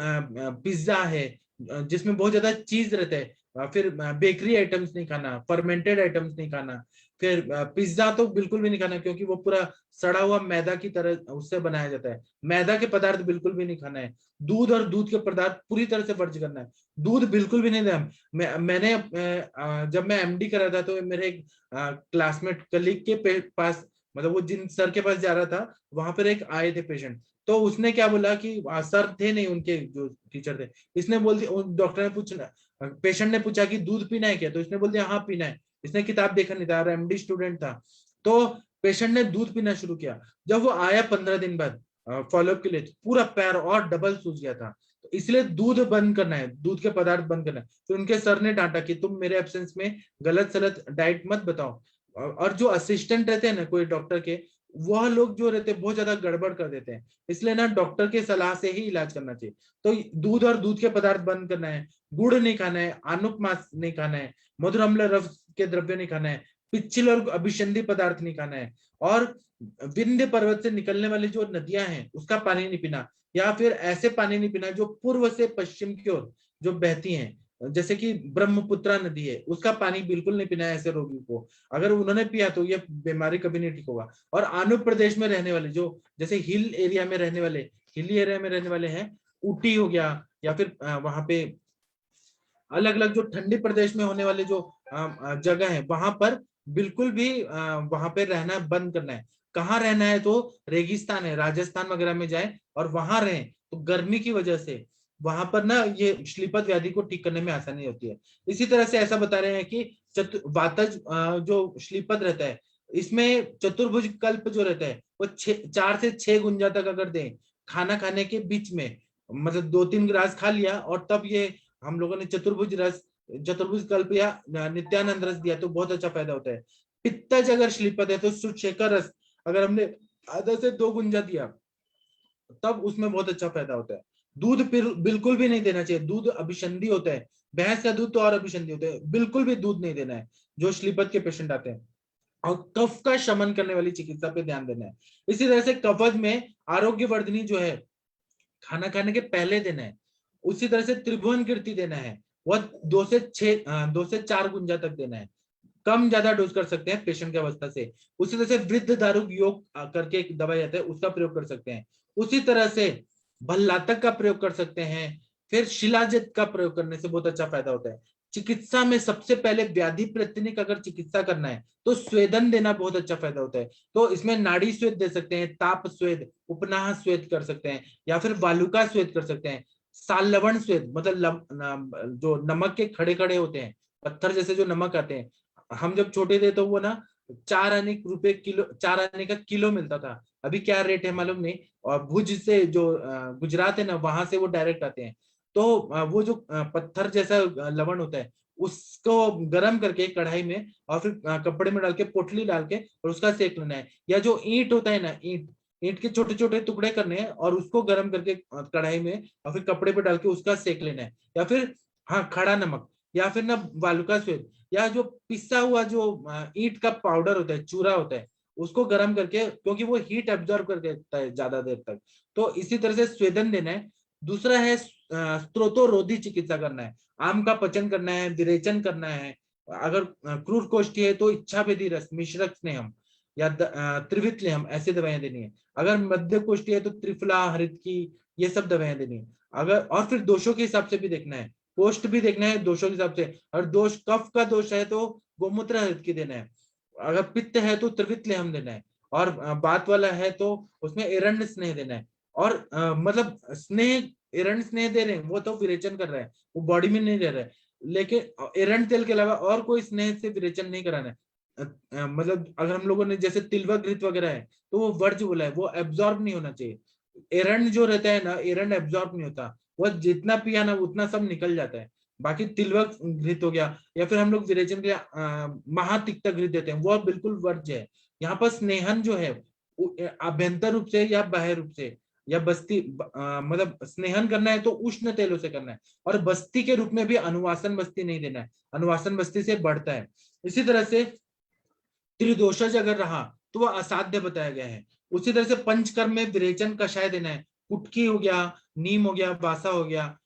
पिज्जा है जिसमें बहुत ज्यादा चीज रहता है, फिर बेकरी आइटम्स नहीं खाना, फर्मेंटेड आइटम्स नहीं खाना, फिर पिज्जा तो बिल्कुल भी नहीं खाना क्योंकि वो पूरा सड़ा हुआ मैदा की तरह उससे बनाया जाता है। मैदा के पदार्थ बिल्कुल भी नहीं खाना है। दूध और दूध के पदार्थ पूरी तरह से वर्ज करना है। दूध बिल्कुल भी नहीं देना। मैंने जब मैं एमडी कर रहा था तो मेरे एक क्लासमेट कलीग के पास, मतलब वो जिन सर के पास जा रहा था वहां पर एक आए थे पेशेंट, तो उसने क्या बोला कि सर थे नहीं उनके जो टीचर थे, इसने बोल दिया, डॉक्टर ने पूछा, पेशेंट ने पूछा कि दूध पीना है क्या, तो इसने बोल दिया हाँ पीना है। इसने किताब देखा नहीं था और एमडी स्टूडेंट था। तो पेशेंट ने दूध पीना शुरू किया। जब वो आया 15 दिन बाद फॉलोअप के लिए, पूरा पैर और डबल सूज गया था। तो इसलिए दूध बंद करना है, दूध के पदार्थ बंद करना है। तो उनके सर ने डांटा कि तुम मेरे एब्सेंस में गलत सलत डाइट मत बताओ। और जो असिस्टेंट रहते हैं ना कोई डॉक्टर के, वह लोग जो रहते हैं बहुत ज्यादा गड़बड़ कर देते हैं, इसलिए ना डॉक्टर के सलाह से ही इलाज करना चाहिए। तो दूध और दूध के पदार्थ बंद करना है। गुड़ नहीं खाना है, आनुक मांस नहीं खाना है, मधुर अम्ल रस के द्रव्य नहीं खाना है, पिच्छल और अभिसंधि पदार्थ नहीं खाना है, और विंध्य पर्वत से निकलने वाली जो नदियां हैं उसका पानी नहीं पीना, या फिर ऐसे पानी नहीं पीना जो पूर्व से पश्चिम की ओर जो बहती हैं, जैसे कि ब्रह्मपुत्रा नदी है उसका पानी बिल्कुल नहीं पीना है ऐसे रोगी को। अगर उन्होंने पिया तो ये बीमारी कभी नहीं ठीक होगा। और आंध्र प्रदेश में रहने वाले जो जैसे हिली एरिया में रहने वाले हैं, ऊटी हो गया, या फिर वहां पे अलग अलग जो ठंडी प्रदेश में होने वाले जो जगह है वहां पर बिल्कुल भी वहां पे रहना बंद करना है। कहाँ रहना है, तो रेगिस्तान है, राजस्थान वगैरह में जाए और वहां रहें, तो गर्मी की वजह से वहां पर ना ये श्लीपद व्याधि को ठीक करने में आसानी होती है। इसी तरह से ऐसा बता रहे हैं कि वातज जो श्लीपद रहता है इसमें चतुर्भुज कल्प जो रहता है वो 4 से 6 गुंजा तक अगर दें खाना खाने के बीच में, मतलब 2-3 गिलास खा लिया और तब ये हम लोगों ने चतुर्भुज कल्प या नित्यानंद रस दिया तो बहुत अच्छा फायदा होता है। पित्तज अगर श्लीपद है तो सुशेखर रस अगर हमने आधा से 2 गुंजा दिया तब उसमें बहुत अच्छा फायदा होता है। दूध बिल्कुल भी नहीं देना चाहिए, दूध अभिसंधि होता है, भैंस का दूध तो और अभिसंधि होता है, बिल्कुल भी दूध नहीं देना है जो श्लीपद के पेशेंट आते हैं। और कफ का शमन करने वाली चिकित्सा पे ध्यान देना है। इसी तरह से कफज में आरोग्यवर्धनी जो है खाना खाने के पहले देना है। उसी तरह से त्रिभुवन कीर्ति देना है, वह 2 से 4 गुंजा तक देना है। कम ज्यादा डोज कर सकते हैं पेशेंट की अवस्था से। उसी तरह से वृद्ध दारुक योग करके एक दवाई आता है उसका प्रयोग कर सकते हैं। उसी तरह से भल्लातक का प्रयोग कर सकते हैं। फिर शिलाजित का प्रयोग करने से बहुत अच्छा फायदा होता है। चिकित्सा में सबसे पहले व्याधि प्रतिनिक अगर चिकित्सा करना है तो स्वेदन देना बहुत अच्छा फायदा होता है। तो इसमें नाड़ी स्वेद दे सकते हैं, ताप स्वेद, उपनाह स्वेद कर सकते हैं, या फिर वालुका स्वेद कर सकते हैं। साल लवण स्वेद मतलब जो नमक के खड़े खड़े होते हैं, पत्थर जैसे जो नमक आते हैं, हम जब छोटे थे तो वो ना 4 आने रुपए किलो, 4 आने का किलो मिलता था। अभी क्या रेट है मालूम नहीं। और भुज से जो गुजरात है ना वहां से वो डायरेक्ट आते हैं। तो वो जो पत्थर जैसा लवण होता है उसको गर्म करके कढ़ाई में और फिर कपड़े में डाल के पोटली डाल के और उसका सेक लेना है। या जो ईंट होता है ना, ईंट ईंट के छोटे छोटे टुकड़े करने हैं और उसको गर्म करके कढ़ाई में और फिर कपड़े पे डाल के उसका सेक लेना है। या फिर हाँ खड़ा नमक, या फिर ना वालुका स्वेद, या जो पिसा हुआ जो ईंट का पाउडर होता है, चूरा होता है, उसको गर्म करके, क्योंकि वो हीट एब्जॉर्ब करके रखता है ज्यादा देर तक, तो इसी तरह से स्वेदन देना है। दूसरा है स्त्रोतोरोधी चिकित्सा करना है, आम का पचन करना है, विरेचन करना है। अगर क्रूर कोष्ठी है तो इच्छा भेदी रस, मिश्रक स्नेहम या त्रिवितलेहम ऐसी दवाइयां देनी है। अगर मध्य कोष्ठी है तो त्रिफला, हरित की, ये सब दवाइयां देनी है। अगर और फिर दोषों के हिसाब से भी देखना है, कोष्ठ भी देखना है दोषों के हिसाब से। और दोष कफ का दोष है तो गोमूत्र हरित की देना है। अगर पित्त है तो त्रिवितलेहम देना है। और बात वाला है तो उसमें एरंड स्नेह देना है। और मतलब स्नेह, एरंड स्नेह दे रहे हैं वो तो विरेचन कर रहा है, वो बॉडी में नहीं रह रहा है। लेकिन एरंड तेल के अलावा और कोई स्नेह से विरेचन नहीं कराना है। मतलब अगर हम लोगों ने जैसे तिलवा घृत वगैरह है तो वो वर्ज बोला है, वो एब्जॉर्ब नहीं होना चाहिए। एरंड जो रहता है ना, एरंड एब्जॉर्ब नहीं होता, वो जितना पिया ना उतना सब निकल जाता है। बाकी तिलवक घृत हो गया, या फिर हम लोग विरेचन के महातिक्त घृत देते हैं, वो बिल्कुल वर्ज्य है। यहाँ पर स्नेहन जो है आभ्यंतर रूप से या बाह्य रूप से, या बस्ती मतलब स्नेहन करना है तो उष्ण तेलों से करना है। और बस्ती के रूप में भी अनुवासन बस्ती नहीं देना है, अनुवासन बस्ती से बढ़ता है। इसी तरह से त्रिदोषज अगर रहा तो वह असाध्य बताया गया है। उसी तरह से पंचकर्म में विरेचन कषाय देना है, कुटकी हो गया, नीम हो गया, बासा हो गया,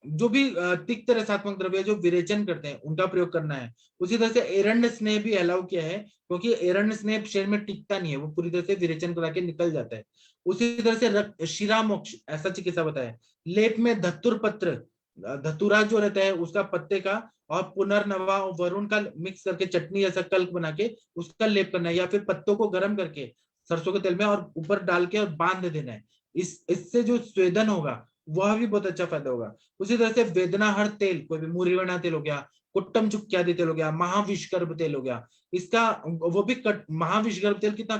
जो भी तिक्त रसात्मक द्रव्य जो विरेचन करते हैं उनका प्रयोग करना है। उसी तरह से एरंड स्नेह भी अलाउ किया है, क्योंकि एरंड स्नेह शरीर में टिकता नहीं है, वो पूरी तरह से विरेचन करा के निकल जाता है। उसी तरह से शिरा मोक्ष ऐसा चिकित्सा बताया है। लेप में धतुर पत्र, धतुरा जो रहता है उसका पत्ते का और पुनर्नवा और वरुण का मिक्स करके चटनी जैसा कल्क बना के उसका लेप करना है। या फिर पत्तों को गर्म करके सरसों के तेल में और ऊपर डाल के और बांध देना है। इससे जो स्वेदन होगा वह भी बहुत अच्छा फायदा होगा। उसी तरह से वेदनाहर तेल, कोई भी मुरीवणा तेल हो गया, कुट्टम चुक्यादि तेल हो गया, महाविष्कर्भ तेल हो गया, इसका वो भी महाविष्कर्भ तेल कितना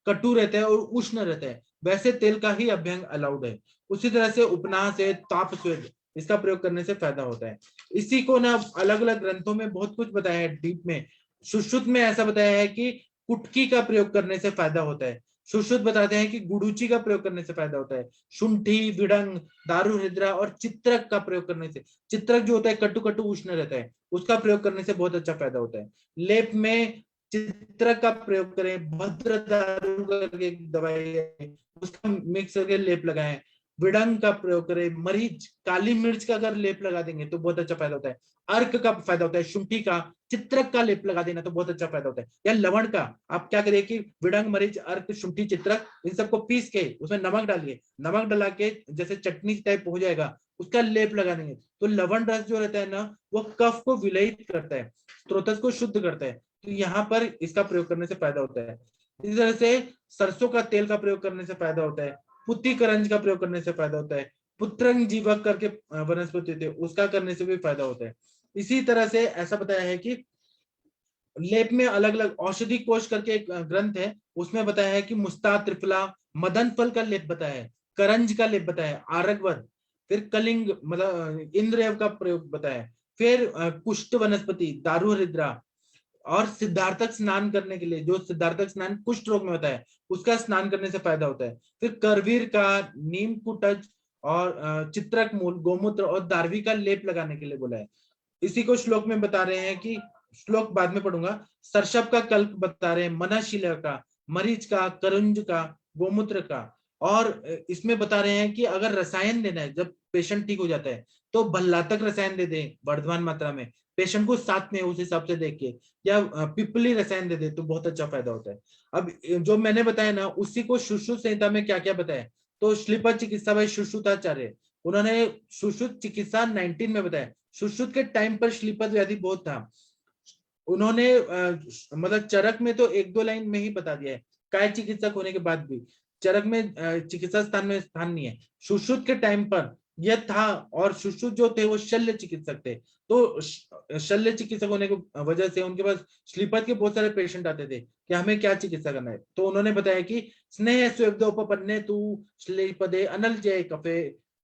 कटु रहता है और उष्ण रहता है, वैसे तेल का ही अभ्यंग अलाउड है। उसी तरह से उपनाह से ताप स्वेद, इसका प्रयोग करने से फायदा होता है। इसी को ना अलग अलग ग्रंथों में बहुत कुछ बताया है डीप में। सुश्रुत में ऐसा बताया है कि कुटकी का प्रयोग करने से फायदा होता है। सुश्रुत बताते हैं कि गुडुची का प्रयोग करने से फायदा होता है। शुंठी, विडंग, दारू हृद्रा और चित्रक का प्रयोग करने से, चित्रक जो होता है कटु कटु उष्ण रहता है, उसका प्रयोग करने से बहुत अच्छा फायदा होता है। लेप में चित्रक का प्रयोग करें, भद्र दारू करके एक दवाई है उसका मिक्स करके लेप लगाएं। विडंग का प्रयोग करें, मरीच, काली मिर्च का अगर लेप लगा देंगे तो बहुत अच्छा फायदा होता है। अर्क का फायदा होता है, शुंठी का, चित्रक का लेप लगा देना तो बहुत अच्छा फायदा होता है। या लवण का आप क्या करिए कि विडंग, मरीच, अर्क, शुंठी, चित्रक इन सबको पीस के उसमें नमक डालिए, नमक डला के जैसे चटनी टाइप हो जाएगा उसका लेप लगा देंगे तो लवण रस जो रहता है ना वो कफ को विलयित करता है, स्त्रोतस को शुद्ध करता है। तो यहाँ पर इसका प्रयोग करने से फायदा होता है। इस तरह से सरसों का तेल का प्रयोग करने से फायदा होता है। पुत्ती करंज का प्रयोग करने से फायदा होता है। पुत्रंग जीवक करके वनस्पति होती है उसका करने से भी फायदा होता है। इसी तरह से ऐसा बताया है कि लेप में अलग अलग औषधि कोश करके एक ग्रंथ है, उसमें बताया है कि मुस्ता, त्रिफला, मदन फल का लेप बताया है, करंज का लेप बताया है, आरगवर, फिर कलिंग मतलब इंद्रदेव का प्रयोग बताया है, फिर कुष्ठ वनस्पति, दारू हरिद्रा, और सिद्धार्थक स्नान करने के लिए, जो सिद्धार्थक स्नान कुष्ठ रोग में होता है उसका स्नान करने से फायदा होता है। फिर करवीर का, नीम कुटज और चित्रक मूल, गोमूत्र और दारवी का लेप लगाने के लिए बोला है। इसी को श्लोक में बता रहे हैं कि, श्लोक बाद में पढ़ूंगा, सरसप का कल्प बता रहे हैं, मनाशिला का, मरीच का, करंज का, गोमूत्र का। और इसमें बता रहे हैं कि अगर रसायन देना है जब पेशेंट ठीक हो जाता है तो भल्लातक रसायन दे दें वर्धमान मात्रा में, पेशेंट को साथ में उस हिसाब से देख के, या पिपली रसायन दे दे तो बहुत अच्छा फायदा होता है। अब जो मैंने बताया ना उसी को सुश्रुत संहिता में क्या क्या बताया, तो श्लीपा चिकित्सा भाई सुश्रुताचार्य, उन्होंने सुश्रुत चिकित्सा 19 में बताया। सुश्रुत के टाइम पर श्लीपद व्याधि बहुत था, उन्होंने मतलब चरक में तो एक दो लाइन में ही बता दिया है, काय चिकित्सक होने के बाद भी चरक में चिकित्सा स्थान में स्थान नहीं है। सुश्रुत के टाइम पर यह था, और सुश्रुत जो थे वो शल्य चिकित्सक थे, तो शल्य चिकित्सक होने की वजह से उनके पास श्लीपद के बहुत सारे पेशेंट आते थे कि हमें क्या चिकित्सा करना है, तो उन्होंने बताया कि स्नेह स्वेदोपन्ने तू श्लीपदे अनल जय कफे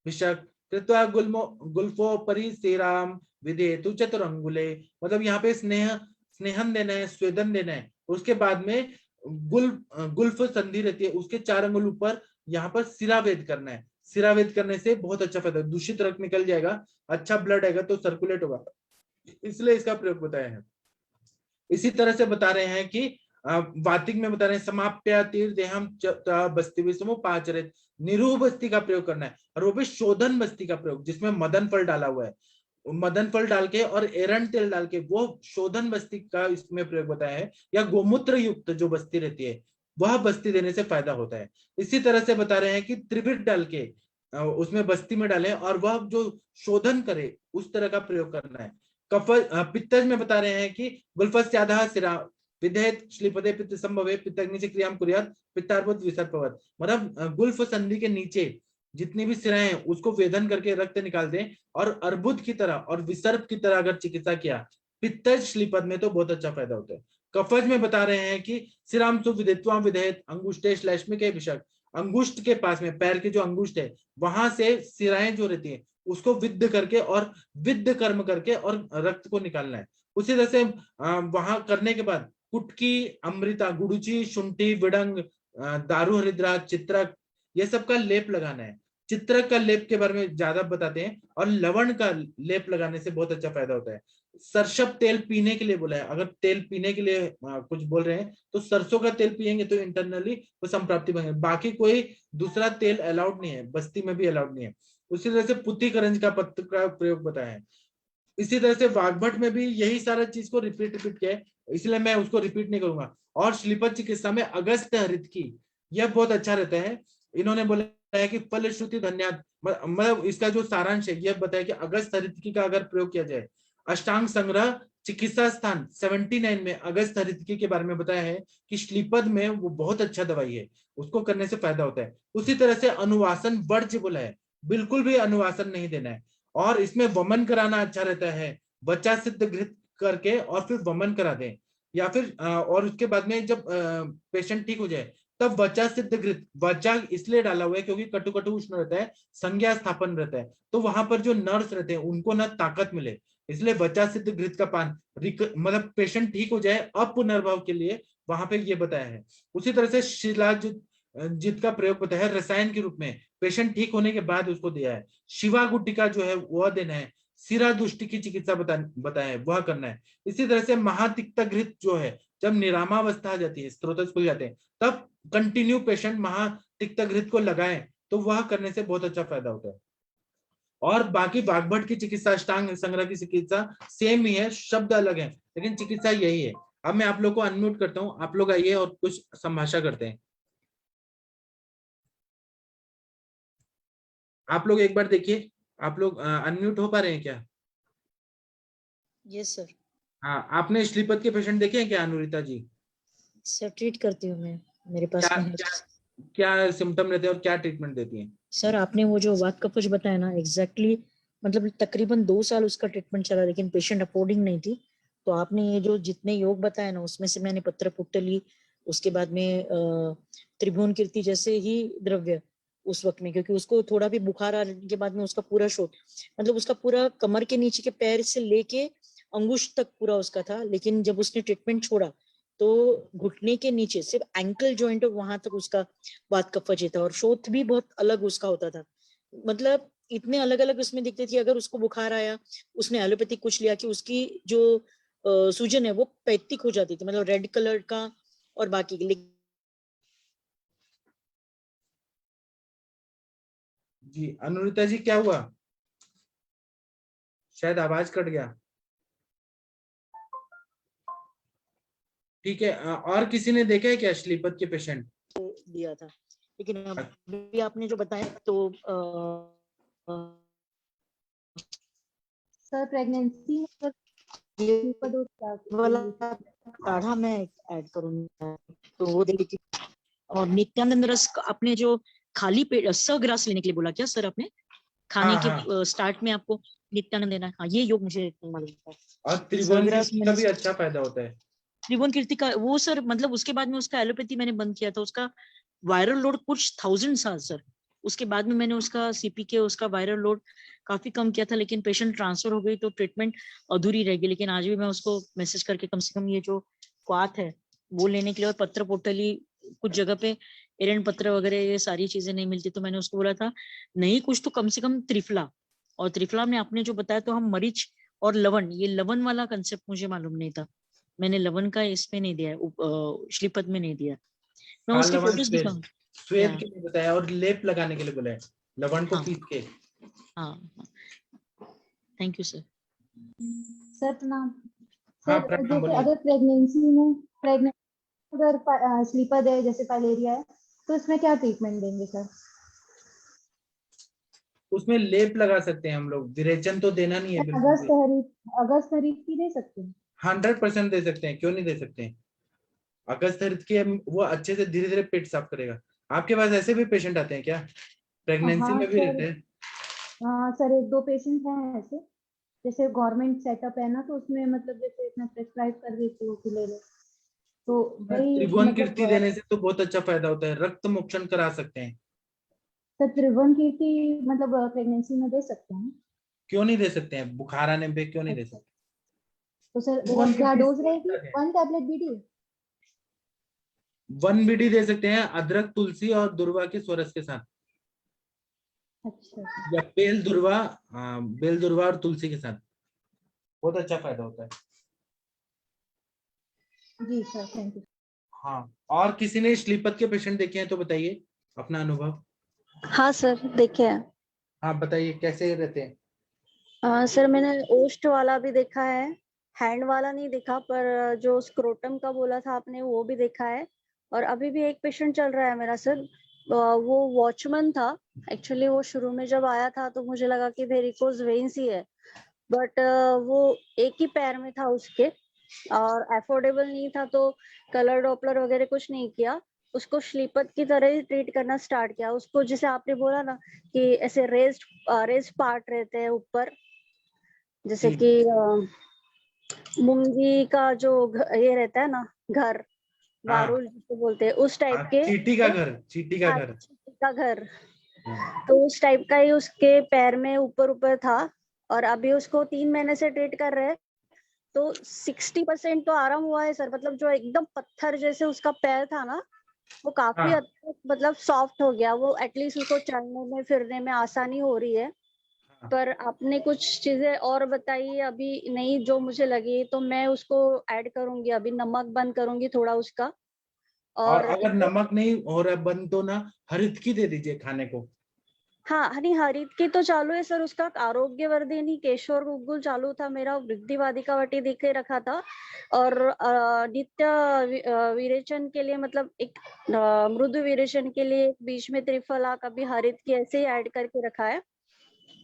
विषक कृत्वा गुल्मो गुल्फो परिसेराम विधेतु चतुरंगुले, मतलब यहाँ पे स्नेह, स्नेहन देना है, स्वेदन देना है, उसके बाद में गुल्फ संधि रहती है, उसके 4 अंगुल ऊपर यहाँ पर सिरावेद करना है। सिरावेद करने से बहुत अच्छा फायदा है, दूषित रक्त निकल जाएगा, अच्छा ब्लड आएगा तो सर्कुलेट होगा, इसलिए इसका प्रयोग बताया है। इसी तरह से बता रहे हैं कि वातिक में बता रहे हैं, समाप्य तीर देहम बस्ती विषमो पाचरित, निरूह बस्ती का प्रयोग करना है, और वो भी शोधन बस्ती का प्रयोग जिसमें मदन फल डाला हुआ है, मदन फल डाल के और एरंड तेल डाल के वो शोधन बस्ती का इसमें प्रयोग बताया है, या गोमूत्र युक्त जो बस्ती रहती है वह बस्ती देने से फायदा होता है। इसी तरह से बता रहे हैं कि त्रिभिट डाल के उसमें बस्ती में डालें और वह जो शोधन करे उस तरह का प्रयोग करना है। कफ पित्तज में बता रहे हैं कि गुल्फस्यादः सिरा विधेयत श्लीपदे पित्त संभवे पित्तग्नि से क्रियाम कुर्यात पित्तार्बुद विसर्पवत, मतलब गुल्फ संधि के नीचे जितनी भी सिराएं हैं उसको वेदन करके रक्त निकाल दें, और अर्बुद की तरह और विसर्प की तरह अगर चिकित्सा किया पित्तज श्लीपद में तो बहुत अच्छा फायदा होता है। कफज में बता रहे हैं कि सिराम सुविदित्वा विधेयत अंगुष्टे श्लेष्मिक विषक, अंगुष्ठ के पास में पैर के जो अंगुष्ठ है वहां से सिराएं जो रहती है उसको विद्ध करके और विद्ध कर्म करके और रक्त को निकालना है। उसी तरह से वहां करने के बाद कुटकी, अमृता, गुड़ुची, शुंठी, विडंग, दारू हरिद्रा, चित्रक, ये सब का लेप लगाना है। चित्रक का लेप के बारे में ज्यादा बताते हैं, और लवण का लेप लगाने से बहुत अच्छा फायदा होता है। सरसप तेल पीने के लिए बोला है, अगर तेल पीने के लिए कुछ बोल रहे हैं तो सरसों का तेल पिएंगे तो इंटरनली वो संप्राप्ति बनेगी, बाकी कोई दूसरा तेल अलाउड नहीं है, बस्ती में भी अलाउड नहीं है। उसी तरह से पुत्ती करंज का पत्र का प्रयोग बताया है। इसी तरह से वाग्भट में भी यही सारा चीज को रिपीट किया है, इसलिए मैं उसको रिपीट नहीं करूंगा। और श्लीपद चिकित्सा में अगस्त हरित की यह बहुत अच्छा रहता है, इन्होंने बोला है कि फलश्रुति धन्यवाद, मतलब इसका जो सारांश है यह बताया कि अगस्त हरितकी का अगर प्रयोग किया जाए, अष्टांग संग्रह चिकित्सा स्थान 79 में अगस्त हरितकी के बारे में बताया है कि श्लीपद में वो बहुत अच्छा दवाई है, उसको करने से फायदा होता है। उसी तरह से अनुवासन वर्ज बोला है, बिल्कुल भी अनुवासन नहीं देना है, और इसमें वमन कराना अच्छा रहता है, बच्चा सिद्ध घृत करके और फिर वमन करा दें, या फिर और उसके बाद में जब पेशेंट ठीक हो जाए तब वचा सिद्ध घृत, वचा इसलिए डाला हुआ है क्योंकि कटु कटु उष्ण रहता है, संज्ञा स्थापन रहता है, तो वहां पर जो नर्स रहते हैं उनको ना ताकत मिले, इसलिए वचा सिद्ध घृत का पान, मतलब पेशेंट ठीक हो जाए अब पुनर्भव के लिए वहां पे ये बताया है। उसी तरह से शिलाजित जित का प्रयोग बताया है रसायन के रूप में, पेशेंट ठीक होने के बाद उसको दिया है। शिवा गुटिका जो है वह देना है, सिरा दुष्टि की चिकित्सा बताया है वह करना है। इसी तरह से महातिक्त घृत जो है, जब निरामावस्था आ जाती है, स्त्रोत खुल जाते हैं, तब कंटिन्यू पेशेंट महातिक्त घृत को लगाएं तो वह करने से बहुत अच्छा फायदा होता है। और बाकी वाग्भट की चिकित्सा, अष्टांग संग्रह की चिकित्सा सेम ही है, शब्द अलग है लेकिन चिकित्सा यही है। अब मैं आप लोग को अनम्यूट करता हूँ, आप लोग आइए और कुछ संभाषा करते हैं। आप लोग एक बार देखिए, आप लोग अनम्यूट हो पा रहे हैं क्या? Yes sir. हाँ, आपने श्लीपद के पेशेंट देखे हैं क्या अनुरिता जी? सर ट्रीट करती हूँ मैं, मेरे पास क्या में है। क्या क्या सिम्टम रहते हैं और क्या ट्रीटमेंट देती हैं? सर आपने वो जो वात कफज बताया ना, एग्जैक्टली मतलब तकरीबन 2 साल उसका ट्रीटमेंट चला, लेकिन पेशेंट अफोर्डिंग नहीं थी, तो आपने ये जो जितने योग बताए ना उसमें से मैंने पत्र पुट्टली, उसके बाद में त्रिभुवन कीर्ति जैसे ही द्रव्य उस वक्त में, क्योंकि उसको थोड़ा भी बुखार आने के बाद में उसका पूरा शोध, मतलब उसका पूरा कमर के नीचे के पैर से लेके अंगुष्ठ तक पूरा उसका था, लेकिन जब उसने ट्रीटमेंट छोड़ा तो घुटने के नीचे सिर्फ एंकल जॉइंट वहां तक उसका वात कफज था, और शोथ भी बहुत अलग उसका होता था, मतलब इतने अलग अलग उसमें दिखते थे। अगर उसको बुखार आया, उसने एलोपैथिक कुछ लिया कि उसकी जो सूजन है वो पैथिक हो जाती थी, मतलब रेड कलर का और बाकी। जी अनुरिता जी, क्या हुआ? शायद आवाज कट गया। ठीक है, और किसी ने देखा है क्या श्लीपत के पेशेंट? दिया था, लेकिन अभी आपने जो बताया तो सर प्रेगनेंसी वाला काढ़ा मैं ऐड करूंगी तो वो दे लीजिए। और नित्यानंद रस आपने जो खाली पेट 100 ग्रास लेने के लिए बोला क्या सर आपने? खाने हाँ, के हाँ। स्टार्ट में आपको नित्यानंद देना है। हाँ, ये योग मुझे मालूम था। और 100 त्रिभुवन ग्रास कीर्ति का भी अच्छा फायदा होता है। त्रिभुवन कीर्ति का वो सर, मतलब उसके बाद में उसका एलोपैथी मैंने बंद किया था, उसका वायरल लोड कुछ 1000 था सर। उसके बाद में मैंने उसका सीपी के उसका वायरल लोड काफी कम किया था, लेकिन पेशेंट ट्रांसफर हो गई तो ट्रीटमेंट अधूरी रह गई। लेकिन आज भी मैं उसको मैसेज करके कम से कम ये जो क्वाथ है वो लेने के लिए, और पत्र पोटली कुछ जगह पे एरंड पत्र वगैरह ये सारी चीजें नहीं मिलती, तो मैंने उसको बोला था नहीं कुछ तो कम से कम त्रिफला। और त्रिफला में आपने जो बताया तो हम मरीच और लवण, ये लवण वाला कंसेप्ट मुझे मालूम नहीं था, मैंने लवण का इसमें नहीं दिया, श्रीपद में नहीं दिया। मैं हाँ, उसके लवण फोटोज स्वेद दिखाऊं? स्वेद के लिए बताया, और लेप लगाने के लिए बोला है, लवण को हाँ पीस के। हाँ, थैंक यू सर। सर प्रणाम। हाँ, सर प्रणाम, जैसे बोलिए। अगर प्रेगनेंसी अगर स्लीपर है जैसे फाइलेरिया है तो इसमें क्या ट्रीटमेंट देंगे सर? उसमें लेप लगा सकते हैं हम लोग, विरेचन तो देना नहीं है बिल्कुल भी। अगस्त खरीद की दे सकते हैं? 100% दे सकते हैं, क्यों नहीं दे सकते हैं। अगस्त खरीद के वो अच्छे से धीरे धीरे पेट साफ करेगा। आपके पास ऐसे भी पेशेंट आते हैं क्या? प्रेगनेंसी हाँ में भी सर। रहते हैं? हाँ सर, एक दो पेशेंट हैं ऐसे, जैसे गवर्नमेंट सेटअप है ना तो उसमें मतलब जैसे इतना प्रेस्क्राइब कर देती हूँ कि ले लो, तो वही त्रिभुवन कीर्ति मतलब देने से तो बहुत अच्छा फायदा होता है, रक्त मोक्षण करा सकते हैं। सर त्रिभुवन कीर्ति मतलब प्रेगनेंसी में दे सकते हैं? क्यों नहीं दे सकते हैं, बुखार आने पे क्यों नहीं दे अच्छा, सकते? तो सर त्रिभुवन क्या कीर्ति डोज सेम रहेगी? ड्रग है। 1 टैबलेट बीडी? 1 बीडी दे सकते हैं, अदरक तुलसी और दुर्वा के स्वरस के साथ, अच्छा या बेल दुर्वा और तुलसी के साथ, बहुत अच्छा फायदा होता है। जी सर, थैंक यू। हाँ, और किसी ने श्लीपत के पेशेंट देखे हैं तो बताइए अपना अनुभव। हाँ सर, देखे हैं। हाँ, बताइए कैसे रहते हैं। सर मैंने ओस्ट वाला भी देखा है, हैंड वाला नहीं देखा, पर जो स्क्रोटम का बोला था आपने वो भी देखा है। और अभी भी एक पेशेंट चल रहा है मेरा सर, वो वॉचमैन था। एक्चुअली वो शुरू में जब आया था तो मुझे लगा कि वेरिकोज वेन्स ही है, बट वो एक ही पैर में था उसके, और अफोर्डेबल नहीं था तो कलर डॉपलर वगैरह कुछ नहीं किया, उसको श्लीपत की तरह ही ट्रीट करना स्टार्ट किया। उसको जैसे आपने बोला ना कि ऐसे रेस्ड पार्ट रहते हैं ऊपर, जैसे जी, कि मुंगी का जो ये रहता है ना घर, हाँ, वारुल जिसको बोलते हैं, उस टाइप हाँ, के। चींटी का घर, चींटी का हाँ, घर। चींटी का घर, हाँ, तो उस टाइप का ही उसके पैर में ऊपर ऊपर था। और अभी उसको 3 महीने से ट्रीट कर रहे हैं, तो 60% तो आराम हुआ है सर। मतलब जो एकदम पत्थर जैसे उसका पैर था ना, वो काफी हाँ, हद तक मतलब सॉफ्ट हो गया। वो एटलीस्ट उसको चलने में फिरने में आसानी हो रही है। हाँ। पर आपने कुछ चीजें और बताई अभी नहीं जो मुझे लगी, तो मैं उसको ऐड करूंगी, अभी नमक बंद करूंगी थोड़ा उसका। और और अगर एक, नमक नहीं हो रहा बंद तो ना, हरित की दे दीजिए खाने को। हाँ हनी हरित की तो चालू है सर, उसका आरोग्यवर्धिनी केशोर गुग्गुल चालू था मेरा, वृद्धि वाटिका वटी दिख रखा था। और नित्य विरेचन के लिए, मतलब एक मृदु विरेचन के लिए बीच में त्रिफला कभी हरित की ऐसे ही ऐड करके रखा है।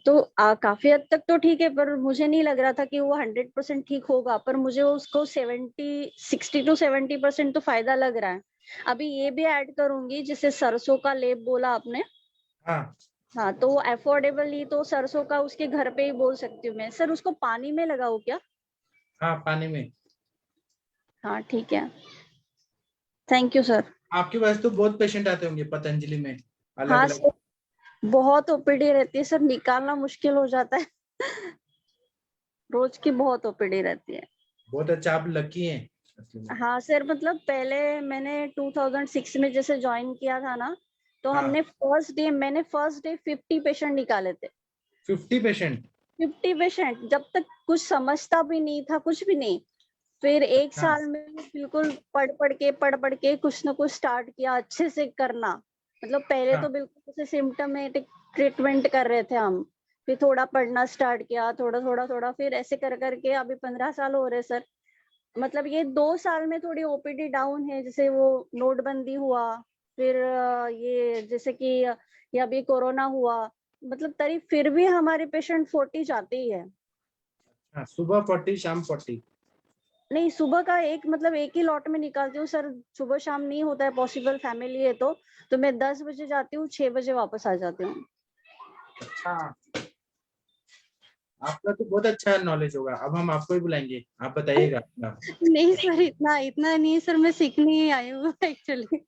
तो काफी हद तक तो ठीक है, पर मुझे नहीं लग रहा था कि वो 100% ठीक होगा, पर मुझे उसको 60 to 70% तो फायदा लग रहा है। अभी ये भी ऐड करूंगी, जिसे सरसों का लेप बोला आपने। हाँ, हाँ, तो वो अफोर्डेबल ही, तो सरसों का उसके घर पे ही बोल सकती हूँ मैं। सर उसको पानी में लगाऊं क्या? हाँ पानी में। हाँ ठीक है, थैंक यू सर। आपके पास तो बहुत पेशेंट आते होंगे पतंजलि में, अलग हाँ अलग। सर, बहुत ओपीडी रहती है सर, निकालना मुश्किल हो जाता है। रोज की बहुत ओपीडी रहती है। बहुत अच्छा, आप लकी हैं असली में। हाँ सर, मतलब पहले मैंने 2006 में जैसे ज्वाइन किया था ना, तो हाँ। मैंने फर्स्ट डे 50 पेशेंट निकाले थे। 50 पेशेंट? 50 पेशेंट, जब तक कुछ समझता भी नहीं था, कुछ भी नहीं। फिर एक अच्छा। साल में बिल्कुल पढ़ के कुछ ना कुछ स्टार्ट किया अच्छे से करना। मतलब पहले तो बिल्कुल जैसे सिम्टमेटिक ट्रीटमेंट कर रहे थे हम, फिर थोड़ा पढ़ना स्टार्ट किया, थोड़ा, फिर ऐसे कर करके अभी 15 साल हो रहे सर। मतलब ये 2 साल में थोड़ी ओपीडी डाउन है, जैसे वो नोटबंदी हुआ, फिर ये जैसे कि ये अभी कोरोना हुआ, मतलब तरी फिर भी हमारे पेशेंट 40 जाते ही है। हाँ, सुबह 40 शाम 40? नहीं, सुबह का एक ही लॉट में निकालती हूँ सर, सुबह शाम नहीं होता है पॉसिबल, फैमिली है तो मैं 10 बजे जाती हूँ, 6 बजे वापस आ जाती हूँ। अच्छा, आपका तो बहुत अच्छा नॉलेज होगा। अब हम आपको ही बुलाएंगे, आप बताइएगा अपना। नहीं सर, इतना नहीं सर, मैं सीखने ही आई हूँ एक्चुअली।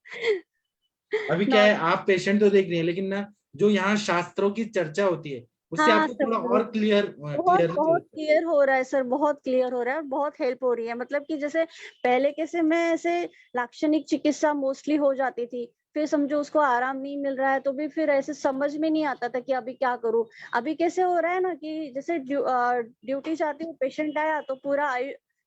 अभी क्या है, आप पेशेंट तो देख रही हैं, लेकिन ना जो यहाँ शास्त्रों की चर्चा होती है उससे हाँ आपको सर, थोड़ा और बहुत क्लियरिटी बहुत होती है। क्लियर हो रहा है सर, बहुत क्लियर हो रहा है, बहुत हेल्प हो रही है। मतलब कि जैसे पहले कैसे मैं ऐसे लाक्षणिक चिकित्सा मोस्टली हो जाती थी, फिर समझो उसको आराम नहीं मिल रहा है तो भी फिर ऐसे समझ में नहीं आता था कि अभी क्या करूं। अभी कैसे हो रहा है ना कि जैसे ड्यूटी जाती हूँ, पेशेंट आया तो पूरा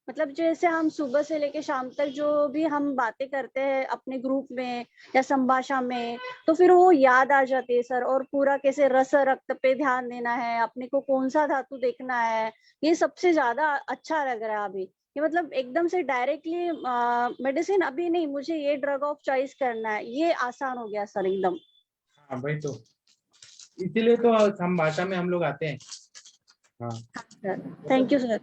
मतलब जैसे हम सुबह से लेके शाम तक जो भी हम बातें करते हैं अपने ग्रुप में या संभाषा में, तो फिर वो याद आ जाती है सर। और पूरा कैसे रस रक्त पे ध्यान देना है, अपने को कौन सा धातु देखना है, ये सबसे ज्यादा अच्छा लग रहा है अभी। कि मतलब एकदम से डायरेक्टली मेडिसिन अभी नहीं, मुझे ये ड्रग ऑफ चॉइस करना है, ये आसान हो गया सर एकदम। हाँ भाई, तो इसीलिए तो हम भाषा में हम लोग आते हैं। हाँ सर थैंक यू सर।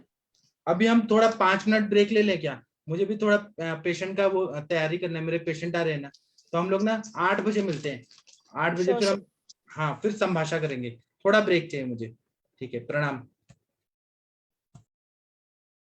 अभी हम थोड़ा 5 मिनट ब्रेक ले लें क्या? मुझे भी थोड़ा पेशेंट का वो तैयारी करना है, मेरे पेशेंट आ रहे हैं ना। तो हम लोग ना 8 बजे मिलते हैं, 8 बजे श्योर फिर सर। हम, हाँ फिर संभाषा करेंगे। थोड़ा ब्रेक चाहिए मुझे। ठीक है, प्रणाम।